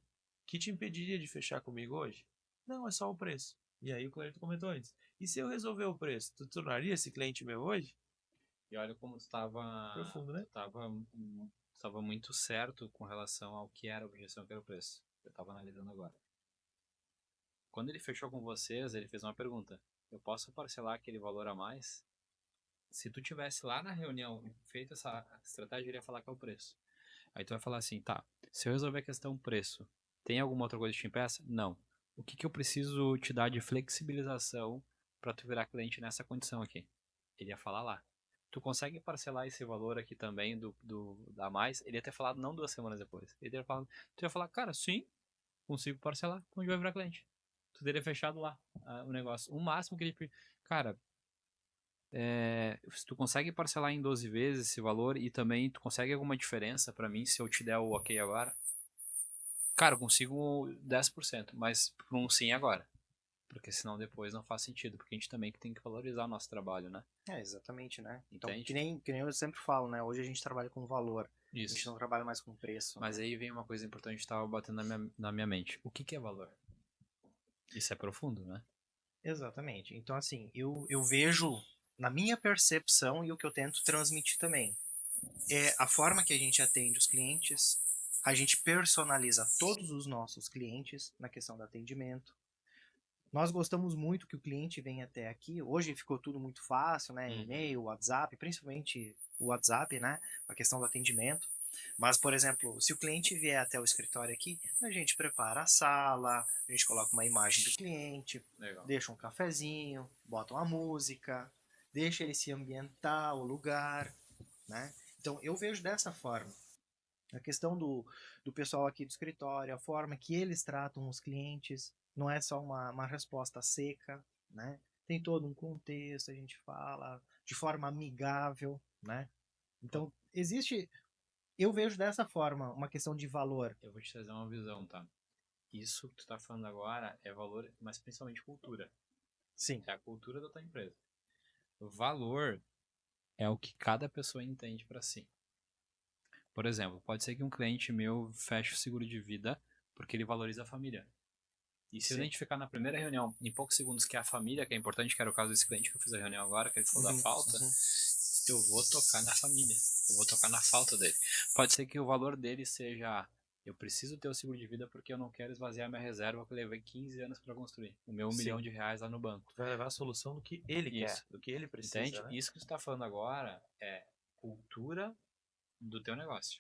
que te impediria de fechar comigo hoje? Não, é só o preço. E aí o Cleito comentou antes. E se eu resolver o preço, tu tornaria esse cliente meu hoje? E olha como tu estava Profundo, né? tava muito certo com relação ao que era a objeção, que era o preço. Eu estava analisando agora. Quando ele fechou com vocês, ele fez uma pergunta. Eu posso parcelar aquele valor a mais? Se tu tivesse lá na reunião feito essa estratégia, ele ia falar que é o preço. Aí tu vai falar assim, tá, se eu resolver a questão preço, tem alguma outra coisa que te impeça? Não. O que eu preciso te dar de flexibilização para tu virar cliente nessa condição aqui? Ele ia falar lá. Tu consegue parcelar esse valor aqui também do a mais? Ele ia ter falado não 2 semanas depois. Tu ia falar, cara, sim, consigo parcelar, onde vai virar cliente. Tu teria fechado lá o negócio. O máximo que ele... Cara, se tu consegue parcelar em 12 vezes esse valor e também tu consegue alguma diferença pra mim se eu te der o ok agora? Cara, eu consigo 10%, mas por um sim agora. Porque senão depois não faz sentido, porque a gente também tem que valorizar o nosso trabalho, né? Exatamente, né? Então, Entende? que nem eu sempre falo, né? Hoje a gente trabalha com valor. A gente Isso. não trabalha mais com preço. Mas né? aí vem uma coisa importante que estava batendo na minha mente. O que é valor? Isso é profundo, né? Exatamente. Então, assim, eu vejo na minha percepção e o que eu tento transmitir também. É a forma que a gente atende os clientes, a gente personaliza todos os nossos clientes na questão do atendimento. Nós gostamos muito que o cliente venha até aqui. Hoje ficou tudo muito fácil, né? E-mail, WhatsApp, principalmente o WhatsApp, né? A questão do atendimento. Mas, por exemplo, se o cliente vier até o escritório aqui, a gente prepara a sala, a gente coloca uma imagem do cliente, Legal. deixa um cafezinho, bota uma música, deixa ele se ambientar o lugar, né? Então, eu vejo dessa forma. A questão do pessoal aqui do escritório, a forma que eles tratam os clientes, não é só uma resposta seca, né? Tem todo um contexto, a gente fala de forma amigável, né? Então, existe, eu vejo dessa forma, uma questão de valor. Eu vou te trazer uma visão, tá? Isso que tu tá falando agora é valor, mas principalmente cultura. Sim. É a cultura da tua empresa. O valor é o que cada pessoa entende para si. Por exemplo, pode ser que um cliente meu feche o seguro de vida porque ele valoriza a família. E se eu Sim. identificar na primeira reunião, em poucos segundos, que é a família que é importante, que era o caso desse cliente que eu fiz a reunião agora, que ele falou da falta, eu vou tocar na família. Eu vou tocar na falta dele. Pode ser que o valor dele seja: eu preciso ter o seguro de vida porque eu não quero esvaziar minha reserva que eu levei 15 anos para construir. O meu Sim. milhão de reais lá no banco. Tu vai levar a solução do que ele Isso. quer, do que ele precisa, Entende? né? Isso que tu está falando agora é cultura do teu negócio.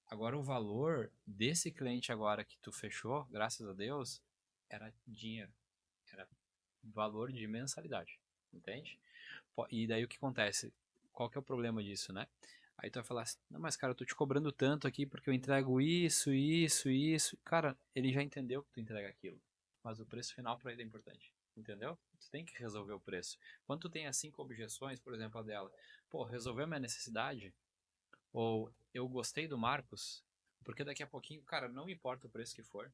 Agora, o valor desse cliente agora que tu fechou, graças a Deus, era dinheiro. Era valor de mensalidade. Entende? E daí o que acontece? Qual que é o problema disso, né? Aí tu vai falar assim: não, mas cara, eu tô te cobrando tanto aqui porque eu entrego isso, isso, isso. Cara, ele já entendeu que tu entrega aquilo. Mas o preço final para ele é importante. Entendeu? Tu tem que resolver o preço. Quando tu tem as 5 objeções, por exemplo, a dela, pô, resolveu a minha necessidade? Ou eu gostei do Marcos? Porque daqui a pouquinho, cara, não importa o preço que for,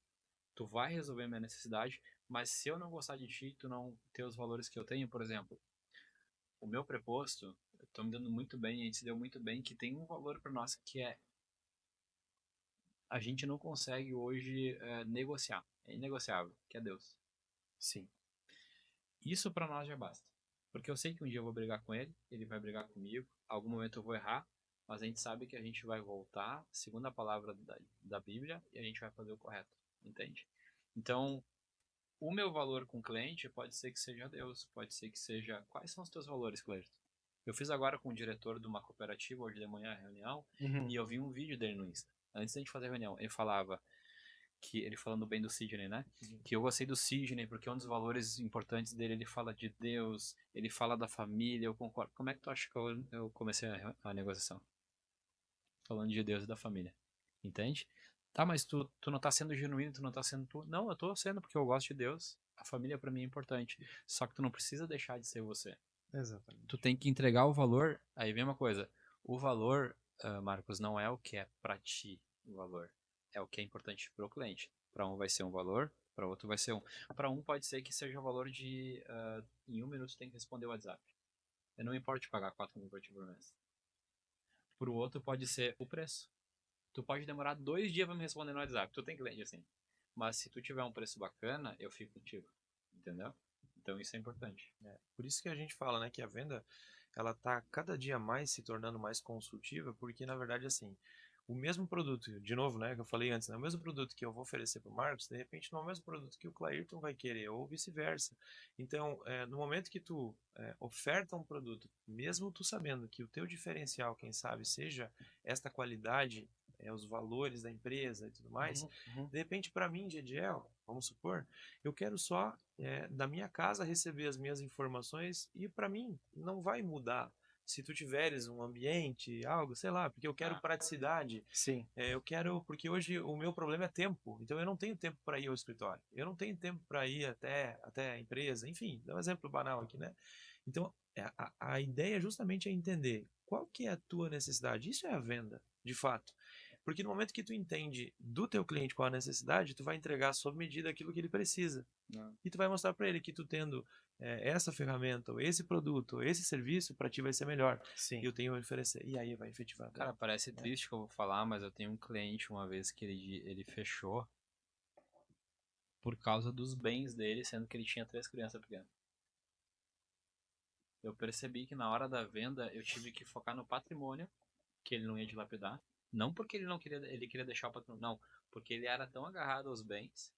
tu vai resolver a minha necessidade, mas se eu não gostar de ti, tu não ter os valores que eu tenho, por exemplo, o meu preposto, eu tô me dando muito bem, a gente se deu muito bem, que tem um valor para nós que é: a gente não consegue hoje negociar, é inegociável, que é Deus. Sim. Isso para nós já basta. Porque eu sei que um dia eu vou brigar com ele, ele vai brigar comigo, algum momento eu vou errar, mas a gente sabe que a gente vai voltar, segundo a palavra da Bíblia, e a gente vai fazer o correto, entende? Então, o meu valor com o cliente pode ser que seja Deus, pode ser que seja... Quais são os teus valores, Cleiton? Eu fiz agora com o diretor de uma cooperativa, hoje de manhã, a reunião, e eu vi um vídeo dele no Insta. Antes da gente fazer a reunião, ele falava que, ele falando bem do Sidney, né? Que eu gostei do Sidney porque um dos valores importantes dele, ele fala de Deus, ele fala da família, eu concordo. Como é que tu acha que eu comecei a negociação? Falando de Deus e da família. Entende? Tá, mas tu não tá sendo genuíno, tu não tá sendo tu. Não, eu tô sendo porque eu gosto de Deus. A família para mim é importante. Só que tu não precisa deixar de ser você. Exatamente. Tu tem que entregar o valor. Aí vem uma coisa: o valor, Marcos, não é o que é para ti o valor, é o que é importante para o cliente. Para um vai ser um valor, para outro vai ser um. Para um pode ser que seja o valor de em 1 minuto tem que responder o WhatsApp. Eu não me importo de pagar 4.000 por mês. Para o outro pode ser o preço. Tu pode demorar 2 dias para me responder no WhatsApp. Tu tem cliente assim. Mas se tu tiver um preço bacana, eu fico contigo. Entendeu? Então isso é importante. Por isso que a gente fala, né, que a venda ela tá cada dia mais se tornando mais consultiva, porque na verdade assim, o mesmo produto, de novo, né, que eu falei antes, né, o mesmo produto que eu vou oferecer para o Marcos, de repente não é o mesmo produto que o Clairton vai querer, ou vice-versa. Então, no momento que tu oferta um produto, mesmo tu sabendo que o teu diferencial, quem sabe, seja esta qualidade, os valores da empresa e tudo mais, de repente para mim, Gediel, vamos supor, eu quero só da minha casa receber as minhas informações e para mim não vai mudar se tu tiveres um ambiente, algo, sei lá, porque eu quero praticidade, Sim. eu quero, porque hoje o meu problema é tempo, então eu não tenho tempo para ir ao escritório, eu não tenho tempo para ir até a empresa, enfim, dá um exemplo banal aqui, né? Então, a ideia justamente é entender qual que é a tua necessidade, isso é a venda, de fato. Porque no momento que tu entende do teu cliente qual a necessidade, tu vai entregar sob medida aquilo que ele precisa. Não. E tu vai mostrar para ele que tu tendo essa ferramenta, ou esse produto, ou esse serviço, para ti vai ser melhor. Sim. E eu tenho a oferecer. E aí vai efetivar. Cara, parece triste que eu vou falar, mas eu tenho um cliente uma vez que ele fechou por causa dos bens dele, sendo que ele tinha 3 crianças pequenas. Eu percebi que na hora da venda eu tive que focar no patrimônio, que ele não ia dilapidar. Não porque ele não queria, ele queria deixar o patrimônio, não, porque ele era tão agarrado aos bens.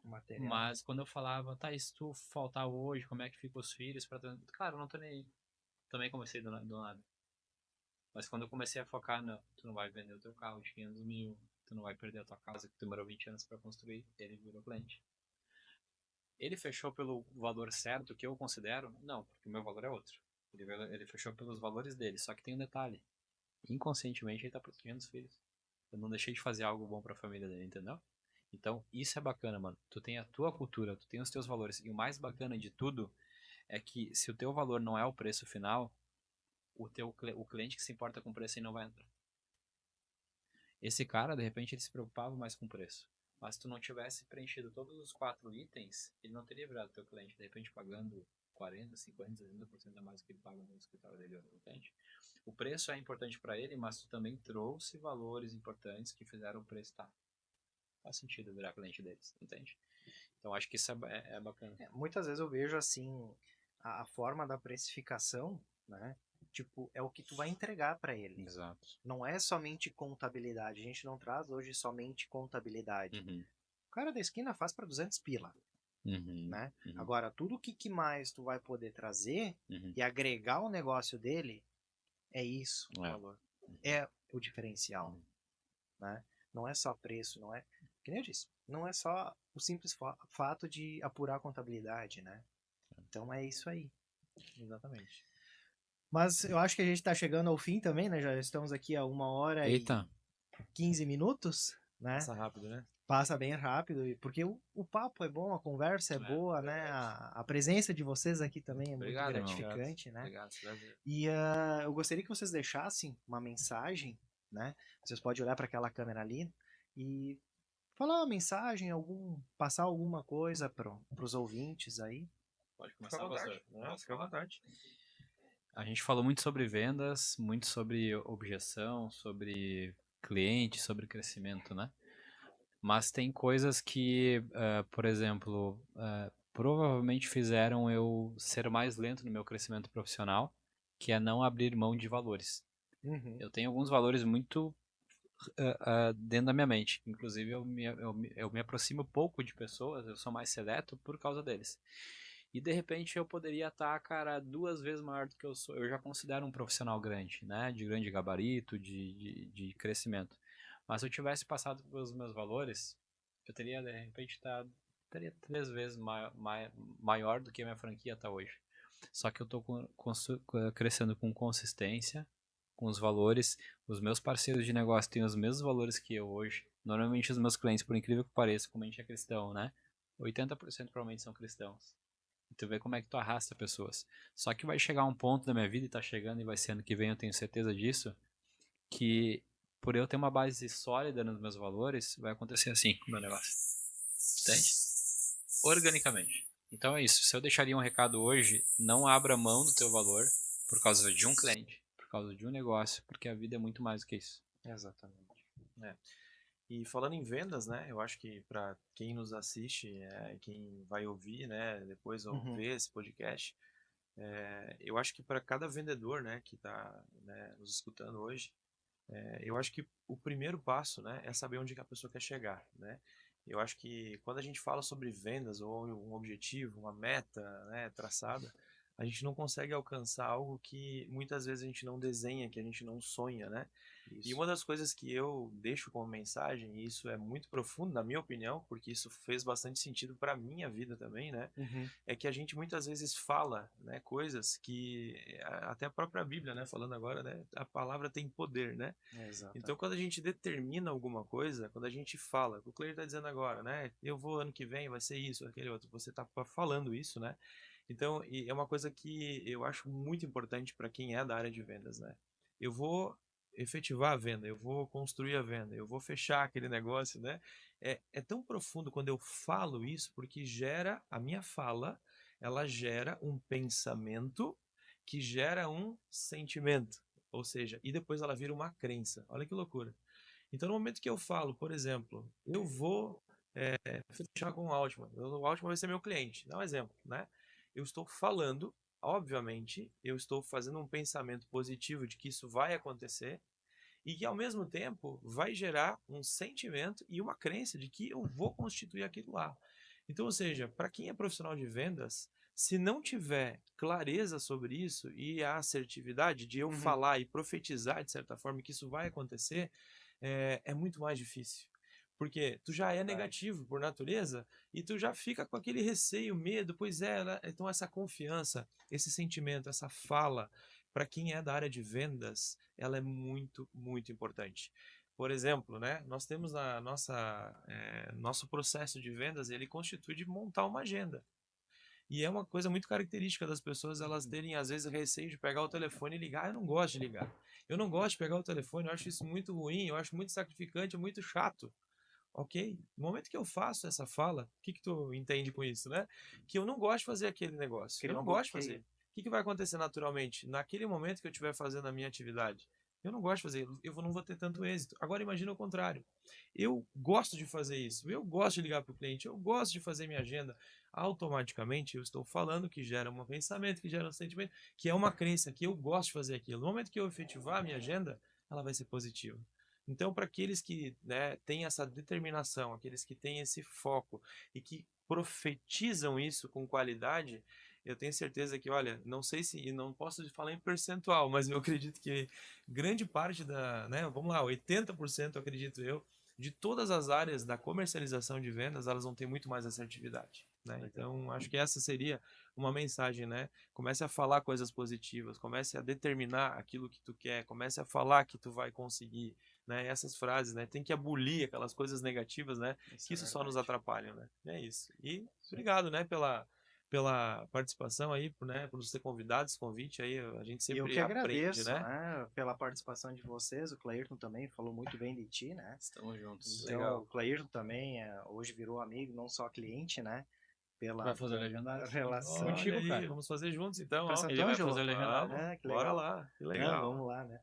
Material. Mas quando eu falava, tá, e se tu faltar hoje, como é que ficam os filhos? Cara, eu não tô nem aí. Também comecei do nada. Mas quando eu comecei a focar no, tu não vai vender o teu carro de 500 mil, tu não vai perder a tua casa que tu demorou 20 anos para construir, ele virou cliente. Ele fechou pelo valor certo que eu considero? Não, porque o meu valor é outro. Ele fechou pelos valores dele, só que tem um detalhe. Inconscientemente ele tá protegendo os filhos. Eu não deixei de fazer algo bom para a família dele, entendeu? Então, isso é bacana, mano. Tu tem a tua cultura, tu tem os teus valores. E o mais bacana de tudo é que se o teu valor não é o preço final, o cliente que se importa com o preço aí não vai entrar. Esse cara, de repente, ele se preocupava mais com o preço. Mas se tu não tivesse preenchido todos os 4 itens, ele não teria virado teu cliente, de repente pagando 40, 50, 60% a mais do que ele paga no escritório dele, entende? O preço é importante para ele, mas tu também trouxe valores importantes que fizeram o preço estar. Faz sentido virar cliente deles, entende? Então acho que isso é bacana. Muitas vezes eu vejo assim, a forma da precificação, né? Tipo, é o que tu vai entregar para ele. Exato. Não é somente contabilidade. A gente não traz hoje somente contabilidade. Uhum. O cara da esquina faz para 200 pila, Uhum. né? Uhum. Agora, tudo que mais tu vai poder trazer Uhum. e agregar o negócio dele, é isso o É. valor. É o diferencial, né? Não é só preço, não é... Que nem eu disse, não é só o simples fato de apurar a contabilidade, né? Então é isso aí. Exatamente. Mas eu acho que a gente tá chegando ao fim também, né? Já estamos aqui há 1h Eita. e 15 minutos, né? Passa rápido, né? Passa bem rápido, porque o papo é bom, a conversa é boa, né? A presença de vocês aqui também é Obrigado, muito irmão. gratificante, né? Obrigado, prazer. E eu gostaria que vocês deixassem uma mensagem, né? Vocês podem olhar para aquela câmera ali e falar uma mensagem, passar alguma coisa para os ouvintes aí. Pode Fica começar, à vontade. pastor. Não, fica à vontade. A gente falou muito sobre vendas, muito sobre objeção, sobre cliente, sobre crescimento, né? Mas tem coisas que, por exemplo, provavelmente fizeram eu ser mais lento no meu crescimento profissional, que é não abrir mão de valores. Eu tenho alguns valores muito dentro da minha mente. Inclusive, eu me aproximo pouco de pessoas, eu sou mais seleto por causa deles. E de repente eu poderia estar, cara, 2 vezes maior do que eu sou. Eu já considero um profissional grande, né? De grande gabarito, de crescimento. Mas se eu tivesse passado pelos meus valores, eu teria, de repente, teria 3 vezes maior do que a minha franquia está hoje. Só que eu estou crescendo com consistência, com os valores. Os meus parceiros de negócio têm os mesmos valores que eu hoje. Normalmente os meus clientes, por incrível que pareça, como a gente é cristão, né? 80% provavelmente são cristãos. E tu vê como é que tu arrasta pessoas. Só que vai chegar um ponto da minha vida, e tá chegando, e vai ser ano que vem, eu tenho certeza disso, que por eu ter uma base sólida nos meus valores, vai acontecer assim com o meu negócio. Entende? Organicamente. Então é isso. Se eu deixaria um recado hoje, não abra mão do teu valor por causa de um cliente, por causa de um negócio, porque a vida é muito mais do que isso. Exatamente. E falando em vendas, né? Eu acho que para quem nos assiste, quem vai ouvir, né? Depois ou ver esse podcast, eu acho que para cada vendedor, né? Que está, né, nos escutando hoje, eu acho que o primeiro passo, né? É saber onde que a pessoa quer chegar, né? Eu acho que quando a gente fala sobre vendas ou um objetivo, uma meta, né, traçada, a gente não consegue alcançar algo que muitas vezes a gente não desenha, que a gente não sonha, né? E uma das coisas que eu deixo como mensagem, e isso é muito profundo na minha opinião, porque isso fez bastante sentido para a minha vida também, né? É que a gente muitas vezes fala, né, coisas que até a própria Bíblia, né, falando agora, né, a palavra tem poder, né? Exatamente. Então, quando a gente determina alguma coisa, quando a gente fala, o Cleir está dizendo agora, né, eu vou ano que vem, vai ser isso, aquele outro, você está falando isso, né? Então, e é uma coisa que eu acho muito importante para quem é da área de vendas, né? Eu vou efetivar a venda, eu vou construir a venda, eu vou fechar aquele negócio, né? É tão profundo quando eu falo isso, porque gera, a minha fala, ela gera um pensamento que gera um sentimento, ou seja, e depois ela vira uma crença. Olha que loucura. Então, no momento que eu falo, por exemplo, eu vou fechar com o Altman, o Altman vai ser meu cliente, dá um exemplo, né? Eu estou falando, obviamente, eu estou fazendo um pensamento positivo de que isso vai acontecer e que, ao mesmo tempo, vai gerar um sentimento e uma crença de que eu vou constituir aquilo lá. Então, ou seja, para quem é profissional de vendas, Se não tiver clareza sobre isso e a assertividade de eu falar e profetizar de certa forma que isso vai acontecer, é muito mais difícil. Porque tu já é negativo por natureza e tu já fica com aquele receio, medo, pois é, né? Então essa confiança, esse sentimento, essa fala, para quem é da área de vendas, ela é muito, muito importante. Por exemplo, né, nós temos nosso processo de vendas, ele constitui de montar uma agenda. E é uma coisa muito característica das pessoas, elas terem, às vezes, receio de pegar o telefone e ligar. Eu não gosto de ligar. Eu não gosto de pegar o telefone, eu acho isso muito ruim, eu acho muito sacrificante, muito chato. Ok? No momento que eu faço essa fala, o que tu entende com isso, né? Que eu não gosto de fazer aquele negócio. Aquele Eu não gosto de bloqueio. fazer. O que vai acontecer naturalmente? Naquele momento que eu estiver fazendo a minha atividade, eu não gosto de fazer, eu não vou ter tanto êxito. Agora imagina o contrário. Eu gosto de fazer isso, eu gosto de ligar para o cliente, eu gosto de fazer minha agenda. Automaticamente eu estou falando que gera um pensamento, que gera um sentimento, que é uma crença, que eu gosto de fazer aquilo. No momento que eu efetivar a minha agenda, ela vai ser positiva. Então, para aqueles que, né, têm essa determinação, aqueles que têm esse foco e que profetizam isso com qualidade, eu tenho certeza que, olha, não sei se, e não posso falar em percentual, mas eu acredito que grande parte né, vamos lá, 80% acredito eu, de todas as áreas da comercialização de vendas, elas vão ter muito mais assertividade, né? Então, acho que essa seria uma mensagem, né? Comece a falar coisas positivas, comece a determinar aquilo que tu quer, comece a falar que tu vai conseguir, né? Essas frases, né? Tem que abolir aquelas coisas negativas, né? Que isso só nos atrapalham, né? É isso. E obrigado, né? Pela participação aí, né? Por nos ter convidado, esse convite aí, a gente Eu sempre que aprende, agradeço, né? né, pela participação de vocês. O Cleirton também falou muito bem de ti, né? Estamos juntos. Então, Legal. o Cleirton também hoje virou amigo, não só cliente, né? Pela Vai fazer legendário? relação. Olha Contigo, aí, cara. vamos fazer juntos então, Para ó. Santo Ele vai Ângelo? fazer legendário. Vamos, Que bora legal. lá, que Não, legal. vamos lá, né?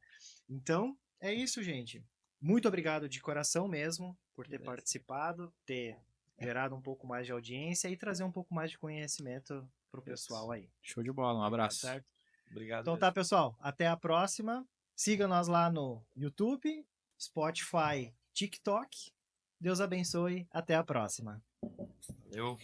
Então, é isso, gente. Muito obrigado de coração mesmo por ter Beleza. participado, ter gerado um pouco mais de audiência e trazer um pouco mais de conhecimento pro pessoal aí. Show de bola, um abraço. Certo? Obrigado. Então mesmo. tá, pessoal. Até a próxima. Siga nós lá no YouTube, Spotify, TikTok. Deus abençoe. Até a próxima. Valeu.